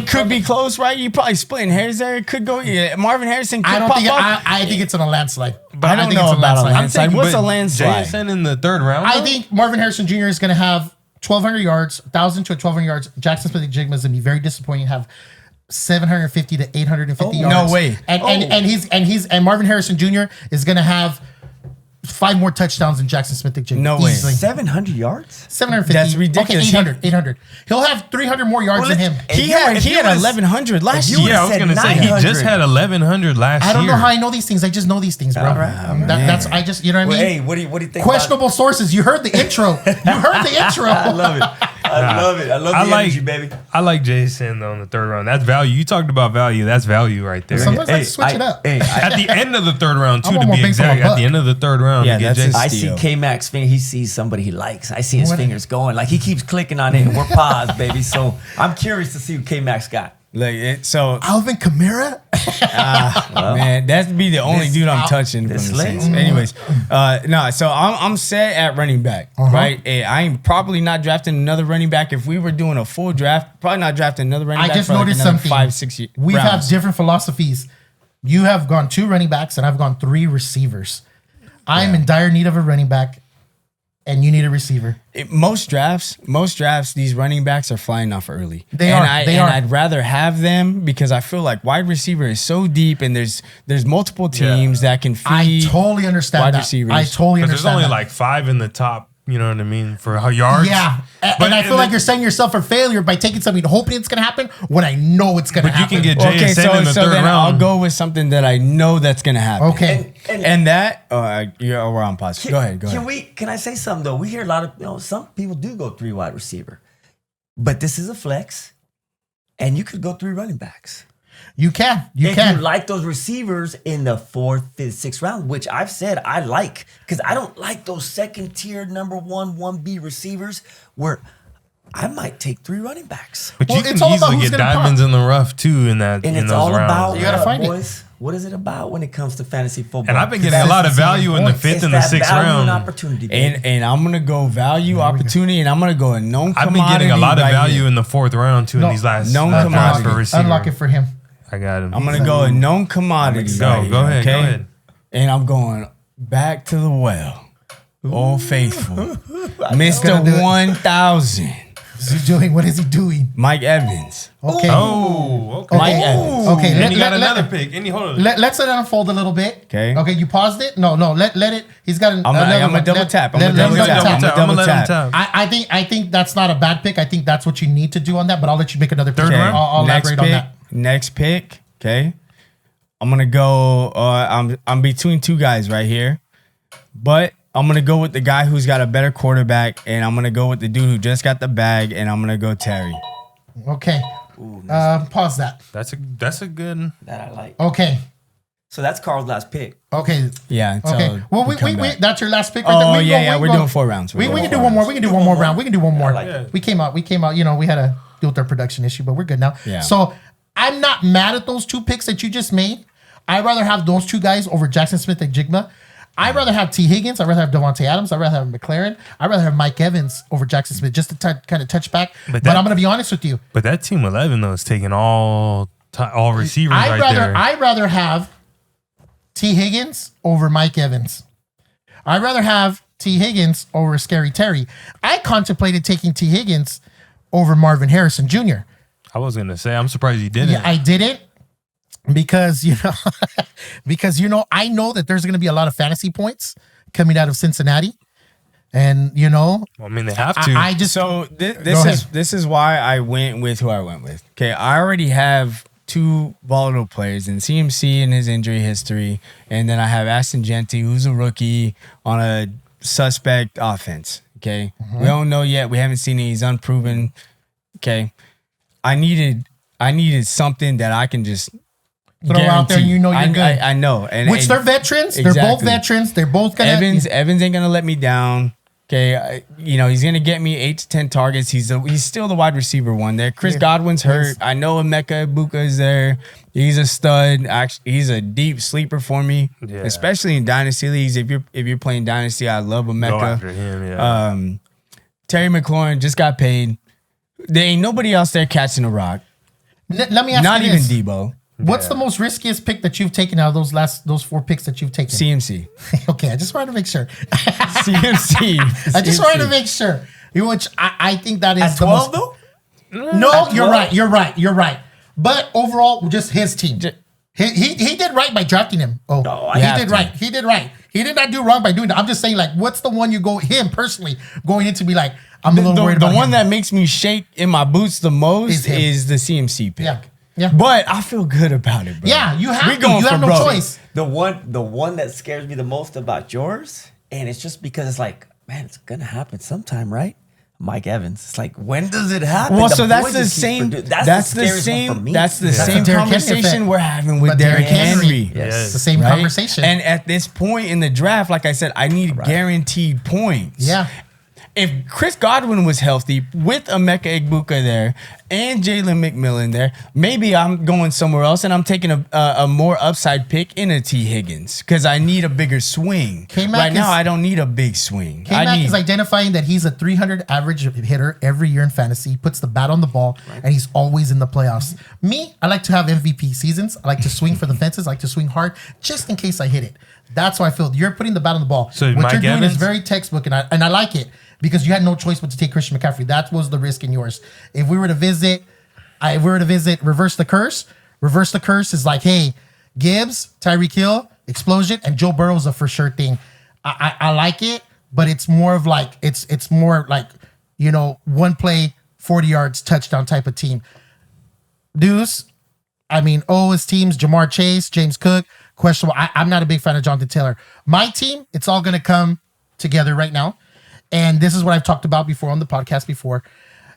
it could be close, right? You probably splitting hairs there. It could go. Yeah, Marvin Harrison could I don't pop think. up. I think it's in a landslide. I don't think know it's about a landslide. landslide. What's a but landslide? JSN in the 3rd round? I think Marvin Harrison Jr. is going to have 1,200 yards, 1,000 to 1,200 yards. Jackson Smith-Njigba is going to be very disappointing. Have 750 to 850 yards. No way. And Marvin Harrison Jr. is going to have 5 more touchdowns than Jackson Smith-Njigba. No way. 700 yards? 750. That's ridiculous. Okay, 800. He'll have 300 more yards than him. He had 1,100 last year. Yeah, I was going to say, he just had 1,100 last year. I don't know how I know these things. I just know these things, bro. All right. That's, I just, you know what I mean? Hey, what do you think? Questionable sources. You heard the intro. I love it. I love it. I love the energy, baby. I like Jason on the third round. That's value. You talked about value. That's value right there. Sometimes I switch it up. At the end of the third round, too, I to want more be bang for my exact. At buck. the end of the third round, Yeah, to get that's Jason. I see K-Mac's finger. He sees somebody he likes. I see his fingers going. Like, he keeps clicking on it, and we're paused, baby. So I'm curious to see what K-Mac's got. Alvin Kamara? Man, that'd be the only dude I'm touching from the Saints. Anyways, so I'm set at running back, right? I ain't probably not drafting another running back. If we were doing a full draft, probably not drafting another running back. I just for noticed like something. 5-6 years. We have different philosophies. You have gone 2 running backs, and I've gone 3 receivers. I'm in dire need of a running back, and you need a receiver. Most drafts, these running backs are flying off early. They are. I'd rather have them because I feel like wide receiver is so deep, and there's multiple teams that can feed. I totally understand wide that. receivers. I totally understand. There's only that. like 5 in the top. You know what I mean? For yards. Yeah. And I feel like you're setting yourself for failure by taking something, hoping it's going to happen when I know it's going to happen. But you can get JSN in the third then round. I'll go with something that I know that's going to happen. Okay. And that, we're on pause. Go ahead. Can I say something, though? We hear a lot of, some people do go 3 wide receiver. But this is a flex, and you could go 3 running backs. You can. If you like those receivers in the 4th, 5th, 6th round, which I've said I like, because I don't like those second-tier number 1, 1B receivers where I might take 3 running backs. But Well, you can it's all about easily who's get gonna diamonds in the rough, too, in And those it's all rounds. about, You gotta find it. boys, what is it about when it comes to fantasy football? And I've been getting a lot of value in the 5th and the 6th round. Opportunity, baby. And I'm going to go value, opportunity, and I'm going to go a known commodity. I've been getting a lot of right value here. in the 4th round, too, in these last known drafts commodity. for receiver. Unlock it for him. I got him. I'm going to go a known commodity. Go ahead. And I'm going back to the well. Old faithful. Mr. 1000. What is he doing? Mike Evans. Okay. Okay. Mike Evans. Okay. And he got another pick. Hold on. Let's let it unfold a little bit. Okay. Okay. You paused it? No. Let it. He's got an. I'm going to double tap. I'm going to double tap. I think that's not a bad pick. I think that's what you need to do on that. But I'll let you make another pick. Third round? I'll elaborate on that. Next pick. Okay. I'm gonna go. I'm between 2 guys right here, but I'm gonna go with the guy who's got a better quarterback, and I'm gonna go with the dude who just got the bag, and I'm gonna go Terry. Okay. Pause that. That's a good. That I like. Okay. So that's Carl's last pick. Okay. Yeah. Okay. Well, we that's your last pick. Right Oh there. yeah. We're doing 4 rounds. We can do one more. We can do one more round. We can do one more. like it. We came out. You know, we had a deal with our production issue, but we're good now. Yeah. So I'm not mad at those 2 picks that you just made. I'd rather have those 2 guys over Jackson Smith-Njigba. I'd rather have T. Higgins. I'd rather have Devontae Adams. I'd rather have McLaren. I'd rather have Mike Evans over Jackson Smith, just to kind of touch back. But I'm going to be honest with you. But that team 11 though is taking all receivers there. I'd rather have T. Higgins over Mike Evans. I'd rather have T. Higgins over Scary Terry. I contemplated taking T. Higgins over Marvin Harrison Jr. I was gonna say, I'm surprised you didn't. Yeah, I didn't because I know that there's going to be a lot of fantasy points coming out of Cincinnati, and Well, I mean, they have to. I just this is why I went with who I went with. Okay, I already have 2 volatile players in CMC and his injury history, and then I have Aston Genty, who's a rookie on a suspect offense. Okay, we don't know yet. We haven't seen it. He's unproven. Okay, I needed something that I can just throw out there, and you know you're good. I know, Which they're veterans. Exactly. They're both veterans. They're both gonna. Evans ain't gonna let me down. Okay, he's gonna get me 8 to 10 targets. He's still the wide receiver one there. Chris Godwin's hurt. I know Emeka Ibuka is there. He's a stud. Actually, he's a deep sleeper for me, especially in dynasty leagues. If you're playing dynasty, I love Emeka. Go after him. Yeah. Terry McLaurin just got paid. There ain't nobody else there catching a rock. Let me ask Not you even this. Debo. What's the most riskiest pick that you've taken out of those 4 picks that you've taken? CMC. Okay, I just wanted to make sure. CMC. I just wanted to make sure. Which I think that is At 12 though? No, you're right. But overall, just his team. He did right by drafting him. He did right. He did right. He did not do wrong by doing that. I'm just saying, like, what's the one you go him personally going in to be like, I'm a little worried about the one him. that makes me shake in my boots the most is the CMC pick. Yeah. But I feel good about it, bro. Yeah, you have to. You have no choice. The one that scares me the most about yours, and it's just because it's like, man, it's gonna happen sometime, right? Mike Evans. It's like, when does it happen? Well, so that's the same. That's the same conversation we're having with Derrick Henry. Yes. It's the same conversation. And at this point in the draft, like I said, I need guaranteed points. Yeah. If Chris Godwin was healthy with Emeka Egbuka there and Jalen McMillan there, maybe I'm going somewhere else and I'm taking a more upside pick in a T. Higgins because I need a bigger swing. Right now, I don't need a big swing. K-Mac is identifying that he's a 300 average hitter every year in fantasy. He puts the bat on the ball, and he's always in the playoffs. Me, I like to have MVP seasons. I like to swing for the fences. I like to swing hard just in case I hit it. That's how I feel. You're putting the bat on the ball. So what you're doing is very textbook, and I like it. Because you had no choice but to take Christian McCaffrey. That was the risk in yours. If we were to visit, reverse the curse. Reverse the curse is like, hey, Gibbs, Tyreek Hill, explosion, and Joe Burrow's a for sure thing. I like it, but it's more like, one play, 40 yards, touchdown type of team. Deuce, his teams, Jamar Chase, James Cook, questionable. I'm not a big fan of Jonathan Taylor. My team, it's all going to come together right now. And this is what I've talked about before on the podcast before,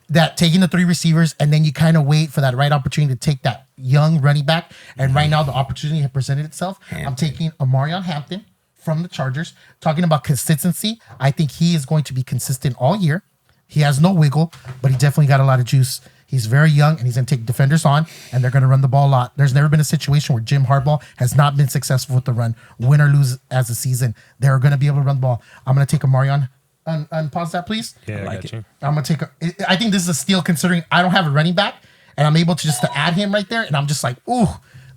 that taking the 3 receivers and then you kind of wait for that right opportunity to take that young running back. And right now the opportunity has presented itself. I'm taking Amarion Hampton from the Chargers. Talking about consistency, I think he is going to be consistent all year. He has no wiggle, but he definitely got a lot of juice. He's very young, and he's going to take defenders on, and they're going to run the ball a lot. There's never been a situation where Jim Harbaugh has not been successful with the run, win or lose as a season. They're going to be able to run the ball. I'm going to take Amarion. Unpause that, please. Yeah, I got you. I'm gonna take. I think this is a steal considering I don't have a running back, and I'm able to just to add him right there, and I'm just like, ooh,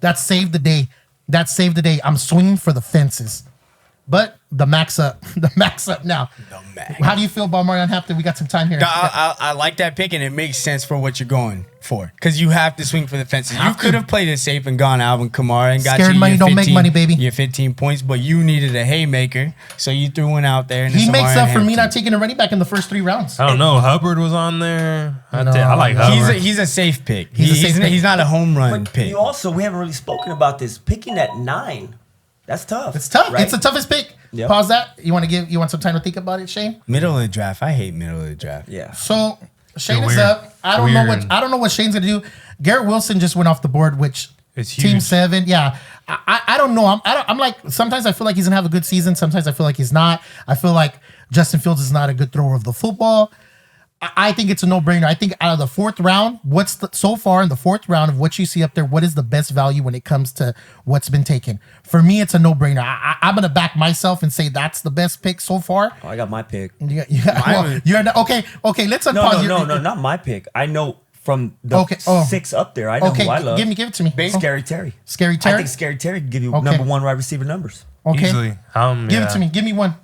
that saved the day. That saved the day. I'm swinging for the fences, but the max up now. How do you feel about Amarion Hampton? We got some time here. I like that pick, and it makes sense for what you're going for because you have to swing for the fences. You could have played it safe and gone Alvin Kamara and got scared you money don't make money, baby. Your 15 points, but you needed a haymaker, so you threw one out there. And he makes up for me not taking a running back in the first 3 rounds. I don't know. Hubbard was on there. I like Hubbard. He's a safe pick. He's not a home run pick. We haven't really spoken about this. Picking at 9, that's tough. It's tough. Right? It's the toughest pick. Yep. Pause that. You want some time to think about it, Shane? Middle of the draft. I hate middle of the draft. Yeah. So Shane is up. I don't know what Shane's gonna do. Garrett Wilson just went off the board, which it's Team huge. 7. Yeah. I don't know. I'm like, sometimes I feel like he's gonna have a good season. Sometimes I feel like he's not. I feel like Justin Fields is not a good thrower of the football. I think it's a no-brainer. I think out of the 4th round, so far in the 4th round of what you see up there, what is the best value when it comes to what's been taken? For me, it's a no-brainer. I'm going to back myself and say that's the best pick so far. Oh, I got my pick. Okay, let's unpause. No, not my pick. I know from the 6 up there. I know who I love. Give it to me. Scary Terry. Scary Terry? I think Scary Terry can give you number 1 wide receiver numbers. Okay. Easily. Give it to me. Give me one.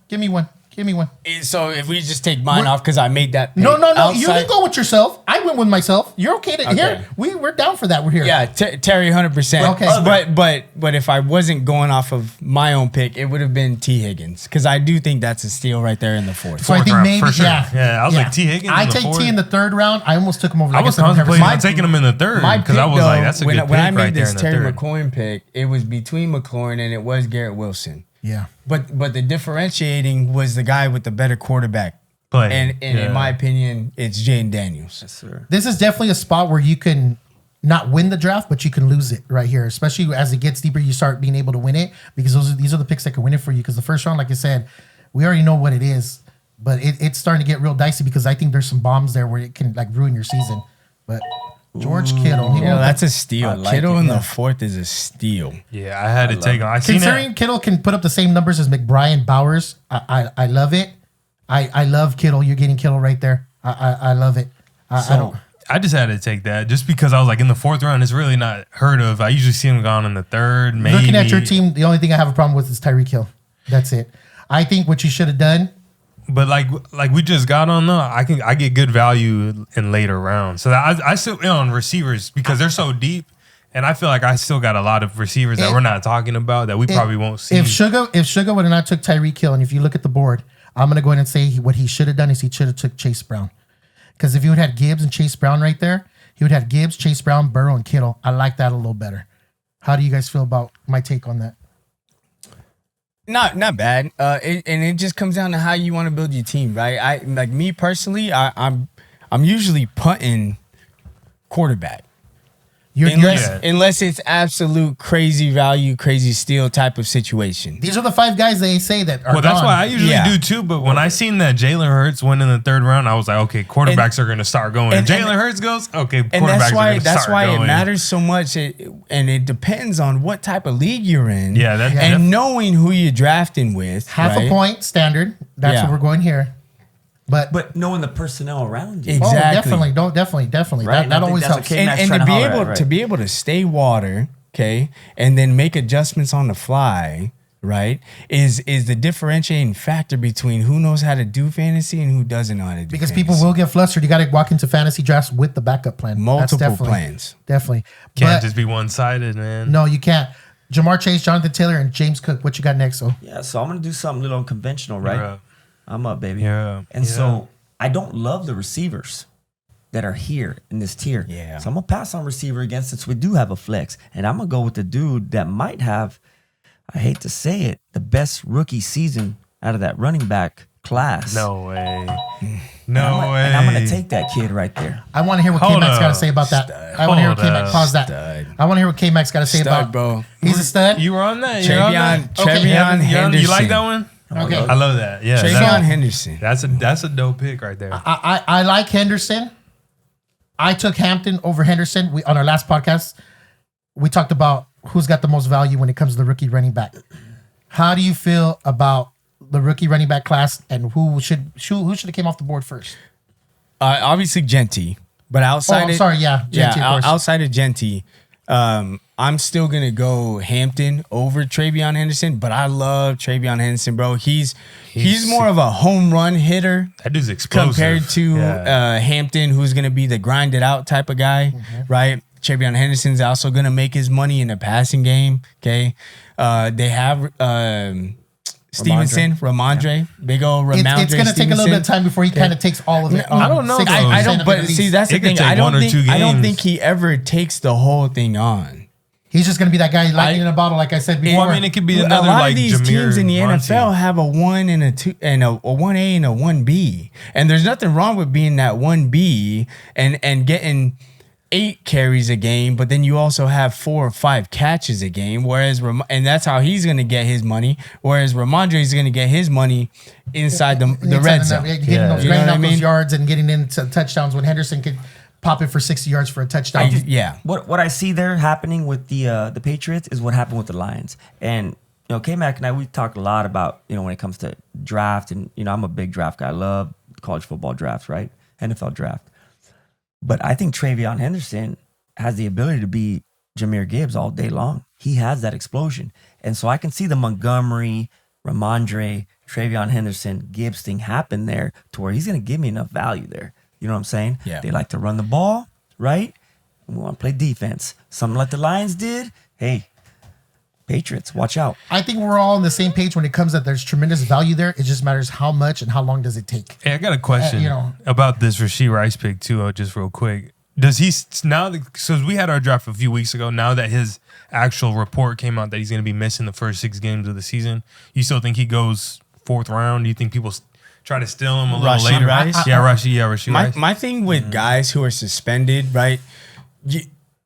So if we just take mine off because I made that pick No. You can go with yourself. I went with myself. You're okay to here. We're down for that. We're here. Yeah, Terry 100%. Okay. But if I wasn't going off of my own pick, it would have been T. Higgins because I do think that's a steal right there in the 4th. So I think maybe for sure. I was like T. Higgins. I take T in the 3rd round. I almost took him over. I was contemplating taking him in the 3rd because I was like, that's a good pick when I made right there this in the Terry 3rd. McLaurin pick, it was between McLaurin and it was Garrett Wilson. Yeah. But the differentiating was the guy with the better quarterback play. And in my opinion, it's Jaden Daniels. Yes, sir. This is definitely a spot where you can not win the draft, but you can lose it right here. Especially as it gets deeper, you start being able to win it because these are the picks that can win it for you. Because the first round, like I said, we already know what it is, but it's starting to get real dicey because I think there's some bombs there where it can like ruin your season. But George Kittle. That's a steal. Like Kittle in the 4th is a steal. Yeah, I had to take him. Considering Kittle can put up the same numbers as McBride Bowers, I love it. I love Kittle. You're getting Kittle right there. I love it. I just had to take that just because I was like in the 4th round. It's really not heard of. I usually see him gone in the 3rd. Maybe. Looking at your team, the only thing I have a problem with is Tyreek Hill. That's it. I think what you should have done But like we just got on though, I get good value in later rounds. So I still on receivers because they're so deep, and I feel like I still got a lot of receivers that we're not talking about that we probably won't see. If Sugar would have not took Tyreek Hill, and if you look at the board, I'm gonna go ahead and say what he should have done is he should have took Chase Brown, because if he would have had Gibbs and Chase Brown right there, he would have had Gibbs, Chase Brown, Burrow, and Kittle. I like that a little better. How do you guys feel about my take on that? Not bad. And it just comes down to how you want to build your team, right? I like me personally. I'm usually punting quarterback. Unless it's absolute crazy value, crazy steal type of situation. These are the 5 guys they say that are. Well, that's gone. why I usually do too. But when I seen that Jalen Hurts went in the 3rd round, I was like, okay, quarterbacks are going to start going. And Jalen Hurts goes, okay, quarterbacks are going to start going. That's why it matters so much, and it depends on what type of league you're in. And knowing who you're drafting with. Half a point standard. That's what we're going here. But knowing the personnel around you. Exactly. Definitely. Right? That always helps. And to be able to stay water, okay, and then make adjustments on the fly, right, is the differentiating factor between who knows how to do fantasy and who doesn't know how to do because fantasy. people will get flustered. You got to walk into fantasy drafts with the backup plan. Multiple plans. Definitely. Can't just be one-sided, man. No, you can't. Jamar Chase, Jonathan Taylor, and James Cook. What you got next? So I'm going to do something a little unconventional, right? I'm up, baby. Yeah. So I don't love the receivers that are here in this tier. Yeah. So I'm going to pass on receiver again since we do have a flex. And I'm going to go with the dude that might have, I hate to say it, the best rookie season out of that running back class. No way. And I'm going to take that kid right there. I want to hear what K-Max got to say about that. Stud. I want to hear what K-Max, pause that. Stud. I want to hear what K-Max got to say about, bro. He's a stud? You were on that? Trevion Henderson. You like that one? Okay. I love that. Yeah. Trevion Henderson. That's a dope pick right there. I like Henderson. I took Hampton over Henderson. On our last podcast, we talked about who's got the most value when it comes to the rookie running back. How do you feel about the rookie running back class, and who should have came off the board first? Obviously Genty, but outside Genty, of course. Outside of Genty, I'm still gonna go Hampton over Trevion Henderson, but I love Trevion Henderson, bro. He's more of a home run hitter. That dude's explosive compared to Hampton, who's gonna be the grinded out type of guy, right? Trevion Henderson's also gonna make his money in the passing game. Okay, they have Ramondre, big old Ramondre. It's gonna take a little bit of time before he kind of takes all of it. I don't know. I don't. But see, that's the thing. I don't think he ever takes the whole thing on. He's just going to be that guy lightning in a bottle, like I said before. Well, I mean, it could be another a lot like of these Jameer teams in the Monty. NFL have a 1 and a 2 and a 1A and a 1B, and there's nothing wrong with being that 1B and getting 8 carries a game, but then you also have 4 or 5 catches a game. Whereas and that's how he's going to get his money. Whereas Ramondre is going to get his money inside the red zone. Getting those yards and getting into touchdowns when Henderson could pop it for 60 yards for a touchdown. What I see there happening with the Patriots is what happened with the Lions. And K-Mac and I, we talk a lot about, when it comes to draft, and I'm a big draft guy. I love college football drafts, right? NFL draft. But I think Trevion Henderson has the ability to be Jahmyr Gibbs all day long. He has that explosion. And so I can see the Montgomery, Ramondre, Trevion Henderson, Gibbs thing happen there to where he's going to give me enough value there. You know what I'm saying? Yeah. They like to run the ball, right? We want to play defense. Something like the Lions did. Hey, Patriots, watch out. I think we're all on the same page when it comes that there's tremendous value there. It just matters how much and how long does it take. Hey, I got a question about this Rashee Rice pick too, just real quick. Does he so we had our draft a few weeks ago. Now that his actual report came out that he's going to be missing the first 6 games of the season, you still think he goes 4th round? Do you think people try to steal him a little later? Rice? Rashee Rice. My thing with guys who are suspended, right?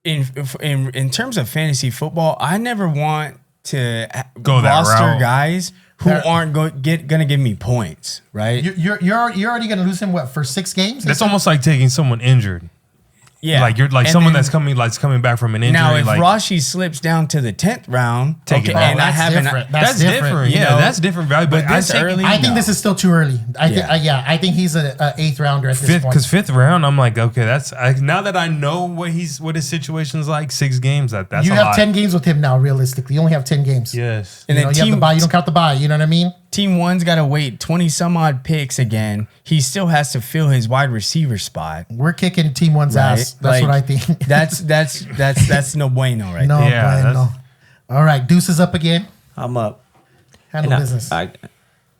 In terms of fantasy football, I never want to go roster guys who aren't going to give me points, right? You're already going to lose him for 6 games? That's almost like taking someone injured. Yeah, like you're like someone that's coming back from an injury. Now, if Rashi slips down to the 10th round, that's different. Yeah, that's different value. But this early, I think this is still too early. I think he's an 8th rounder at this point. Because 5th round, I'm like, okay, now that I know what his situation is like, 6 games. That's you have 10 games with him now. Realistically, you only have 10 games. Yes, and then you have the bye. You don't count the bye. You know what I mean? Team 1's got to wait 20 some odd picks again. He still has to fill his wide receiver spot. We're kicking Team 1's ass. That's what I think. That's no bueno right no there. Yeah, bueno. All right, Deuce is up again. I'm up. Handle business.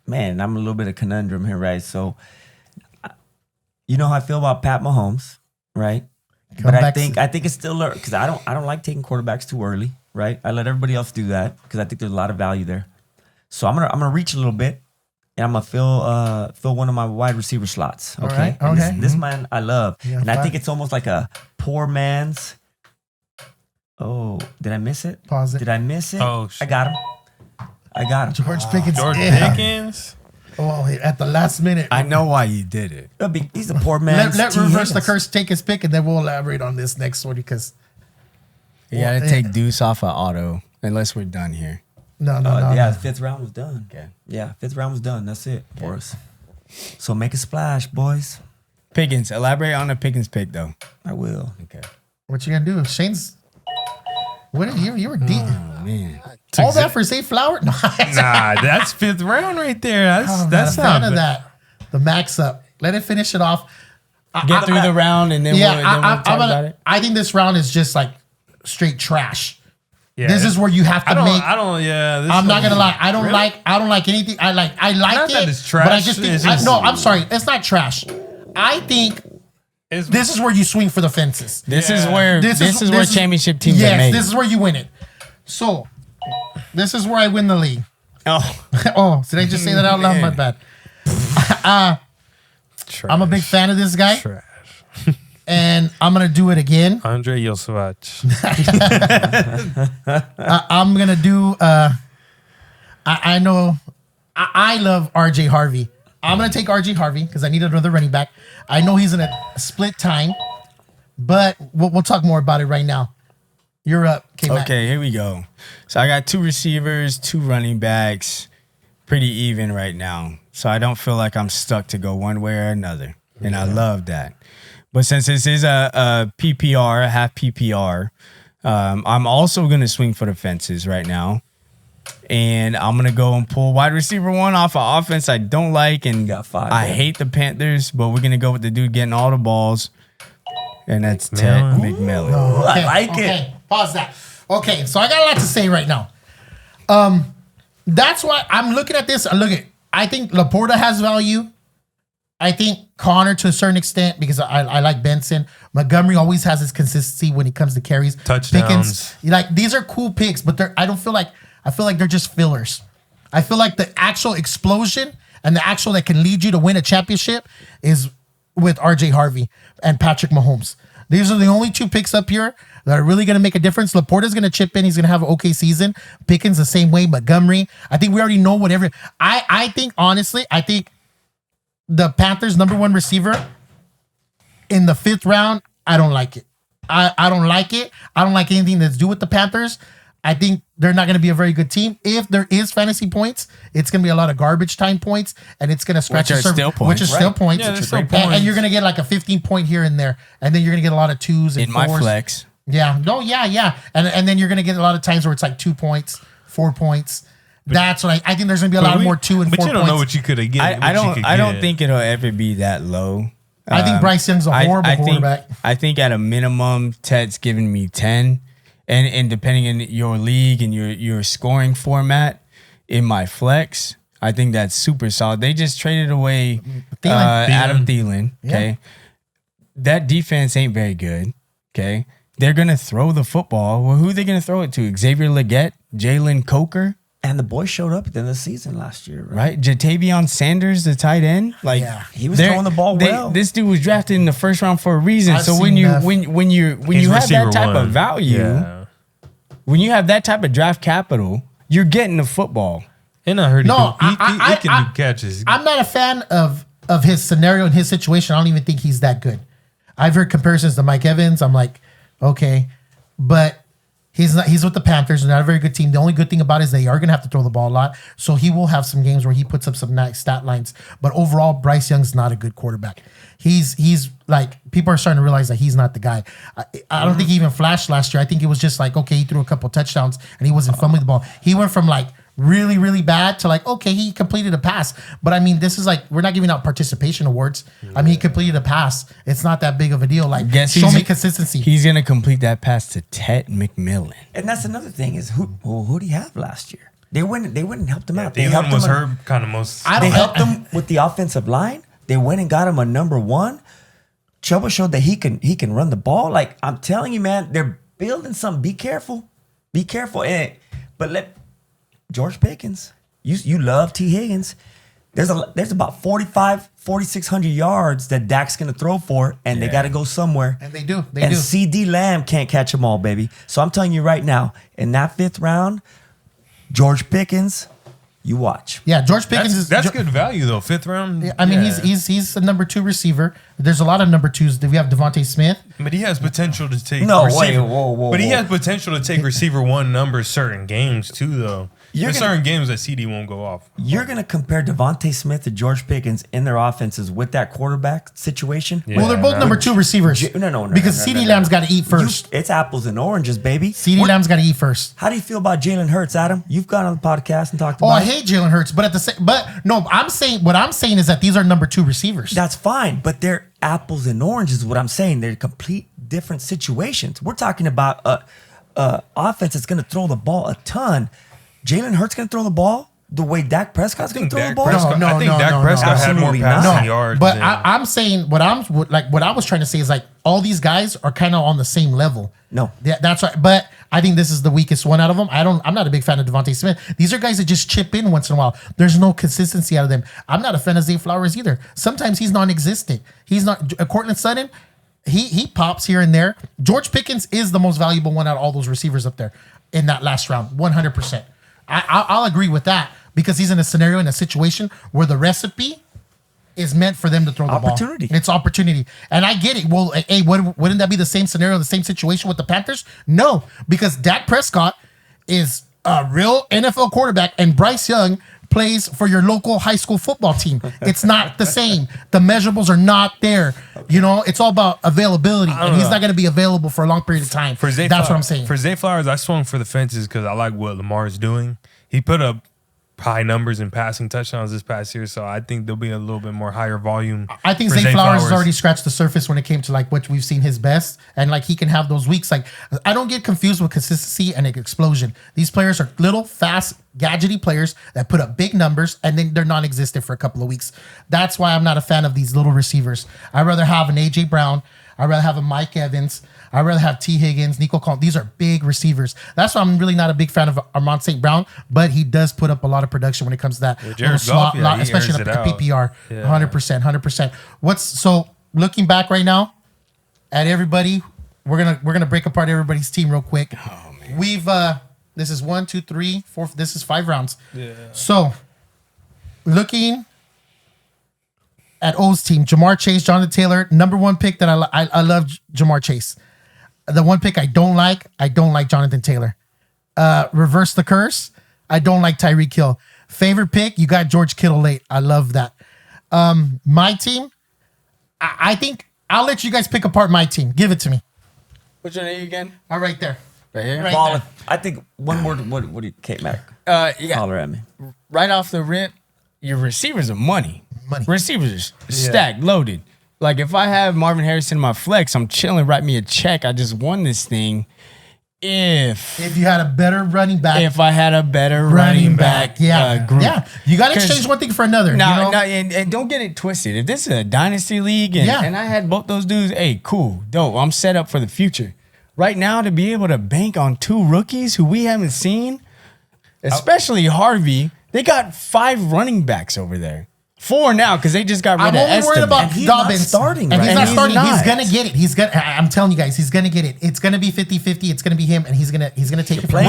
Man, I'm a little bit of conundrum here, right? So, you know how I feel about Pat Mahomes, right? But I think it's still early because I don't like taking quarterbacks too early, right? I let everybody else do that because I think there's a lot of value there. So I'm gonna reach a little bit, and I'm gonna fill one of my wide receiver slots. Okay, All right. This man I love, Yeah, and I think it's almost like a poor man's. Oh, did I miss it? Pause it. Did I miss it? Oh, shit. I got him. George Pickens. George Yeah. Pickens. Oh, at the last minute. I know why you did it. He's a poor man's. Let T. reverse the Higgins. curse, take his pick, and then we'll elaborate on this next one because You got to take Deuce off of auto unless we're done here. no. Yeah, fifth round was done. Okay. Yeah, fifth round was done. That's it for us. So make a splash, boys. Pickens. Elaborate on the Pickens pick, though. I will. Okay. What you gonna do? Shane's. What you were deep. Oh, man. All that for Zay Flower? No, Nah, that's 5th round right there. I'm That's not a fan not of that. The max up. Let it finish it off. Get through the round and then we'll talk about it. I think this round is just like straight trash. Yeah, This is where you have to make. Yeah, I'm not gonna lie. I don't Really? like anything. I like Not it, that it's trash, but I just think. it's just- No, I'm sorry. It's not trash. I think this is where you swing for the fences. This is where This is where championship teams are made. This is where you win it. So, this is where I win the league. Oh, Oh, did I just say that out loud? My bad. I'm a big fan of this guy, Trash. and I'm gonna do it again. Andre Yosevich. I'm gonna do. I know. I love RJ Harvey. I'm gonna take RJ Harvey because I need another running back. I know he's in a split time, but we'll talk more about it right now. You're up. K-Mac. okay, here we go. So I got 2 receivers, 2 running backs, pretty even right now. So I don't feel like I'm stuck to go one way or another, and I love that. But since this is a PPR, a half PPR, I'm also going to swing for the fences right now. And I'm going to go and pull wide receiver 1 off of offense I don't like. And Got 5, I man. hate the Panthers, but we're going to go with the dude getting all the balls. And that's Ted McMillan. I like it. Pause that. Okay, so I got a lot to say right now. That's why I'm looking at this. I think Laporta has value. I think Connor to a certain extent because I like Benson. Montgomery always has his consistency when it comes to carries. Touchdowns. Pickens, these are cool picks, but I feel like they're just fillers. I feel like the actual explosion and the actual that can lead you to win a championship is with RJ Harvey and Patrick Mahomes. These are the only 2 picks up here that are really going to make a difference. Laporta's going to chip in. He's going to have an okay season. Pickens the same way. Montgomery. I think we already know whatever. I think, honestly, the Panthers' number 1 receiver in the 5th round, I don't like it. I don't like it. I don't like anything that's to do with the Panthers. I think they're not going to be a very good team. If there is fantasy points, it's going to be a lot of garbage time points, and it's going to scratch Which are still points. Which is still points. Yeah, they're still And points. you're going to get like a 15 point here and there, and then you're going to get a lot of 2s and In my 4s. flex. Yeah. No. Yeah. And then you're going to get a lot of times where it's like 2 points, 4 points. That's what I think. There's going to be a lot more 2 and 4 But you don't points. know what you could have get. I don't think it'll ever be that low. I think Bryce Young's a horrible quarterback. I think at a minimum, Ted's giving me 10. And depending on your league and your scoring format in my flex, I think that's super solid. They just traded away Adam Thielen. Okay. That defense ain't very good. Okay. They're going to throw the football. Well, who are they going to throw it to? Xavier Legette? Jalen Coker? And the boy showed up at the end of the season last year, right? Right? Jatavion Sanders, the tight end. He was throwing the ball well. This dude was drafted in the 1st round for a reason. I've So seen when you that. when you have that type of value, when you have that type of draft capital, you're getting the football. And I heard he No, can do catches. I'm not a fan of his scenario and his situation. I don't even think he's that good. I've heard comparisons to Mike Evans. I'm like, okay, but he's not. He's with the Panthers. They're not a very good team. The only good thing about it is they are going to have to throw the ball a lot. So he will have some games where he puts up some nice stat lines. But overall, Bryce Young's not a good quarterback. He's like, people are starting to realize that he's not the guy. I don't think he even flashed last year. I think it was just like, okay, he threw a couple touchdowns and he wasn't fumbling the ball. He went from like really, really bad to like, okay, he completed a pass. But I mean, this is like, we're not giving out participation awards. I mean, he completed a pass. It's not that big of a deal. Like, show me consistency. He's going to complete that pass to Ted McMillan. And that's another thing is who did he have last year? They went and helped him out. Thielen was her kind of most. They helped him with the offensive line. They went and got him a number 1. Chuba showed that he can run the ball. Like, I'm telling you, man, they're building something. Be careful. Be careful. But let George Pickens, you love T. Higgins. There's about 4,600 yards that Dak's going to throw for, and they got to go somewhere. And they do. And CD Lamb can't catch them all, baby. So I'm telling you right now, in that 5th round, George Pickens, you watch. Yeah, George Pickens that's good value though. 5th round. I mean, he's a number 2 receiver. There's a lot of number 2s. We have Devontae Smith, but he has potential to take. Whoa. But he has potential to take receiver 1 numbers certain games too, though. There's certain games that CD won't go off. You're gonna compare Devontae Smith to George Pickens in their offenses with that quarterback situation? Yeah, well, they're both number 2 receivers. No. Because CD Lamb's got to eat first. It's apples and oranges, baby. CD Lamb's got to eat first. How do you feel about Jalen Hurts, Adam? You've gone on the podcast and talked about. I hate Jalen Hurts, but I'm saying is that these are number 2 receivers. That's fine, but they're apples and oranges. Is what I'm saying. They're complete different situations. We're talking about a offense that's going to throw the ball a ton. Jalen Hurts going to throw the ball the way Dak Prescott's going to throw the ball? I think Dak Prescott had more passing yards. But I'm saying what I was trying to say is like all these guys are kind of on the same level. No. That's right. But I think this is the weakest one out of them. I'm not a big fan of Devontae Smith. These are guys that just chip in once in a while. There's no consistency out of them. I'm not a fan of Zay Flowers either. Sometimes he's non-existent. He's not. Cortland Sutton, he pops here and there. George Pickens is the most valuable one out of all those receivers up there in that last round, 100%. I'll agree with that because he's in a scenario, in a situation where the recipe is meant for them to throw the ball. It's opportunity. And I get it. Well, hey, wouldn't that be the same scenario, the same situation with the Panthers? No, because Dak Prescott is a real NFL quarterback and Bryce Young plays for your local high school football team. It's not the same. The measurables are not there. Okay. You know, it's all about availability, and he's not going to be available for a long period of time. That's what I'm saying. For Zay Flowers, I swung for the fences because I like what Lamar's doing. He put up high numbers in passing touchdowns this past year, so I think there'll be a little bit more higher volume. I think Zay Flowers has already scratched the surface when it came to like what we've seen his best, and like he can have those weeks. Like I don't get confused with consistency and explosion. These players are little, fast, gadgety players that put up big numbers and then they're non-existent for a couple of weeks. That's why I'm not a fan of these little receivers. I'd rather have an AJ Brown. I'd rather have a Mike Evans. I'd rather have T. Higgins, Nico Collins. These are big receivers. That's why I'm really not a big fan of Armand St. Brown, but he does put up a lot of production when it comes to that. Well, slot, especially in a PPR. 100%. So looking back right now at everybody, we're gonna break apart everybody's team real quick. Oh man. We've this is 1, 2, 3, 4. This is 5 rounds. Yeah. So looking at O's team, Jamar Chase, Jonathan Taylor, number 1 pick that I love Jamar Chase. The one pick I don't like Jonathan Taylor. Reverse the curse. I don't like Tyreek Hill. Favorite pick, you got George Kittle late. I love that. My team, I think I'll let you guys pick apart my team. Give it to me. What's your name again? All right there. Right here? Right Ball, there. I think one word, what do you, Kate Mac? Holler at me. Right off the rip, your receivers are money. Receivers are stacked, loaded. Like, if I have Marvin Harrison in my flex, I'm chilling, write me a check. I just won this thing. If you had a better running back. If I had a better running back group. Yeah. You got to exchange one thing for another. No, and don't get it twisted. If this is a dynasty league and I had both those dudes, hey, cool, dope. I'm set up for the future. Right now, to be able to bank on 2 rookies who we haven't seen, especially Harvey, they got 5 running backs over there. 4 now because they just got rid of Esteban. I'm only worried about Dobbins starting. And he's not starting. Not. He's going to get it. I'm telling you guys, he's going to get it. It's going to be 50-50. It's going to be him, and he's going to take it from him.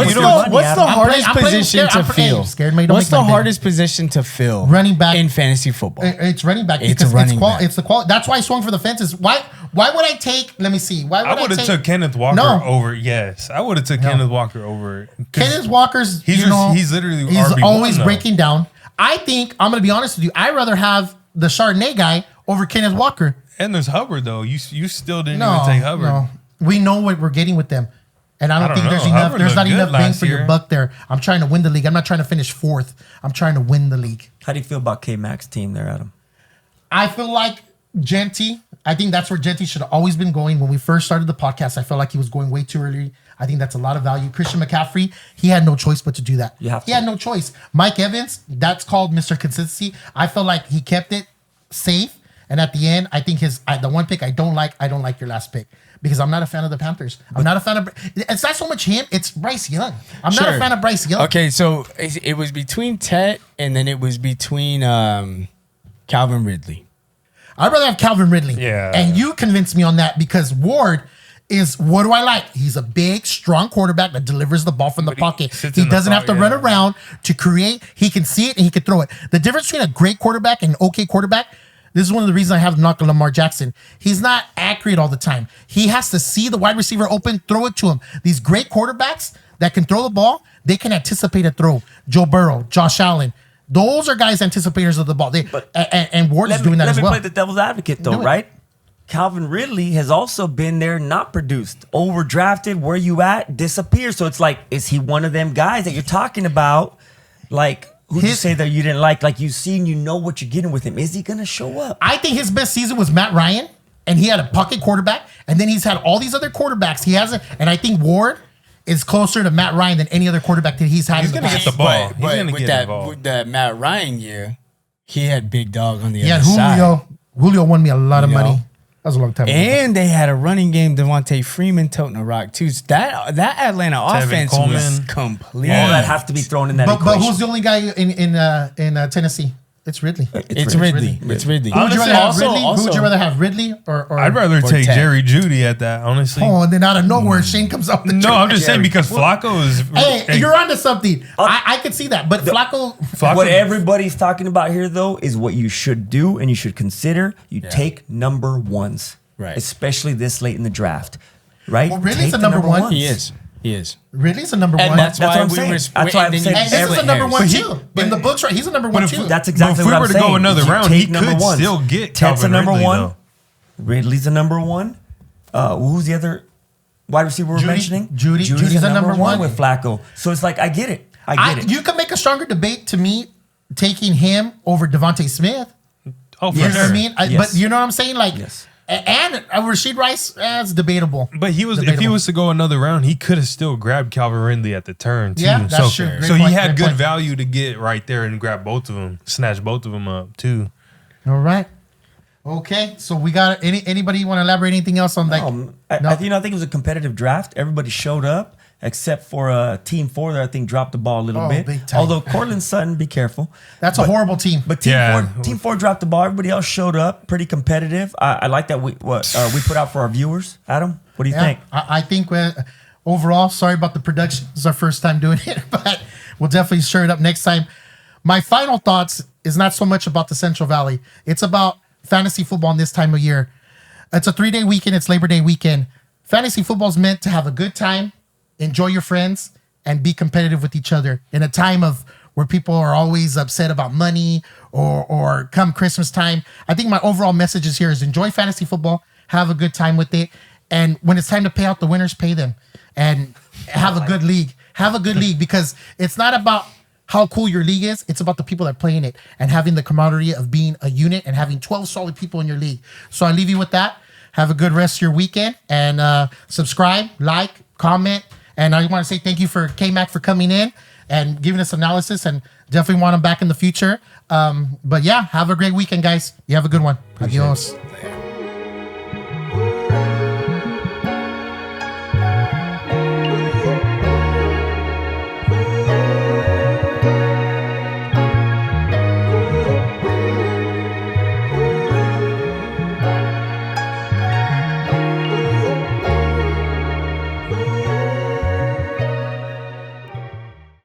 What's the hardest position to fill? What's the hardest position to fill? Running back in fantasy football. It's running back. It's running back. It's the quality. That's why I swung for the fences. Why would I take? Let me see. I would have took Kenneth Walker over. Yes, I would have took Kenneth Walker over. Kenneth Walker's. He's literally. He's RB1, always breaking down. I think I'm going to be honest with you. I'd rather have the Chardonnay guy over Kenneth Walker. And there's Hubbard though. You still didn't even take Hubbard. No. We know what we're getting with them. And I don't think there's enough. Hubbard There's not looked enough good bang last for your year. buck there. I'm trying to win the league. I'm not trying to finish fourth. I'm trying to win the league. How do you feel about K-Mac's team there, Adam? I feel like Genty, I think that's where Genty should have always been going. When we first started the podcast, I felt like he was going way too early. I think that's a lot of value. Christian McCaffrey, he had no choice but to do that. You have He to. had no choice. Mike Evans, that's called Mr. Consistency. I felt like he kept it safe. And at the end, I think the one pick I don't like your last pick. Because I'm not a fan of the Panthers. I'm not a fan of. It's not so much him. It's Bryce Young. I'm not a fan of Bryce Young. Okay, so it was between Tet and then it was between Calvin Ridley. I'd rather have Calvin Ridley. Yeah. And you convinced me on that because Ward is, what do I like? He's a big, strong quarterback that delivers the ball from the pocket. He doesn't have to run around to create. He can see it and he can throw it. The difference between a great quarterback and an okay quarterback, this is one of the reasons I have knocked Lamar Jackson. He's not accurate all the time. He has to see the wide receiver open, throw it to him. These great quarterbacks that can throw the ball, they can anticipate a throw. Joe Burrow, Josh Allen. Those are guys anticipators of the ball. And Ward is doing that as well. Let me play the devil's advocate, though, right? Calvin Ridley has also been there, not produced, overdrafted. Where you at? Disappeared. So it's like, is he one of them guys that you're talking about? Like, who'd you say that you didn't like? Like, you've seen, you know what you're getting with him. Is he going to show up? I think his best season was Matt Ryan, and he had a pocket quarterback, and then he's had all these other quarterbacks. He hasn't, and I think Ward is closer to Matt Ryan than any other quarterback that he's had. He's going to get the ball. He's going to get the ball. With that Matt Ryan year, he had Big Dog on the Yeah, other side. Julio won me a lot of money. That was a long time ago. And they had a running game, Devontae Freeman toting a rock too. So that Atlanta offense was complete. All that have to be thrown in that But equation. who's the only guy in Tennessee? It's Ridley. It's Ridley. It's Ridley. Who would you rather have, Ridley? also- Who would you rather have, Ridley or I'd rather take Ted. Jerry Jeudy at that, honestly. Oh, and then out of nowhere, Shane comes up. No, I'm just saying because Flacco is. Hey, you're onto something. I could see that, but Flacco. What everybody's talking about here, though, is what you should do and you should consider. You take number ones, Right. Especially this late in the draft, right? Well, Ridley's Take a the number one. ones. He is. Ridley's a number And one. that's what why I'm we saying. were. That's why I'm saying. And this is a number one too. In the books, right? He's a number one too. That's But exactly if we what were I'm to go saying. another is you round, take he number could ones. still get Ted's Calvin a number Ridley, one. though. Ridley's a number one. Who's the other wide receiver we're mentioning? Judy's a number one with Flacco. So it's like, I get it. I get it. You could make a stronger debate to me taking him over Devontae Smith. Oh, for You know sure. what I mean? Yes. But you know what I'm saying? Like, Yes. and Rashid Rice, it's debatable. But if he Debatable. was to go another round, he could have still grabbed Calvin Ridley at the turn too. Yeah, that's so, true. Great So he point, had great good point. value to get right there and grab both of them, snatch both of them up too. All right. Okay. So we got anybody want to elaborate anything else on that? I think it was a competitive draft. Everybody showed up except for Team 4 that I think dropped the ball a little bit. Big time. Although Cortland Sutton, be careful. That's a horrible team. But Team 4 dropped the ball. Everybody else showed up, pretty competitive. I like that we put out for our viewers. Adam, what do you think? I think overall, sorry about the production. This is our first time doing it, but we'll definitely stir it up next time. My final thoughts is not so much about the Central Valley. It's about fantasy football in this time of year. It's a 3-day weekend. It's Labor Day weekend. Fantasy football is meant to have a good time, enjoy your friends, and be competitive with each other in a time of where people are always upset about money or come Christmas time. I think my overall message is here is enjoy fantasy football, have a good time with it, and when it's time to pay out the winners, pay them, and have a good league. Have a good league because it's not about how cool your league is. It's about the people that play in it and having the camaraderie of being a unit and having 12 solid people in your league. So I leave you with that. Have a good rest of your weekend and subscribe, like, comment. And I want to say thank you for K-Mac for coming in and giving us analysis and definitely want him back in the future. But yeah, have a great weekend, guys. You have a good one. Adios.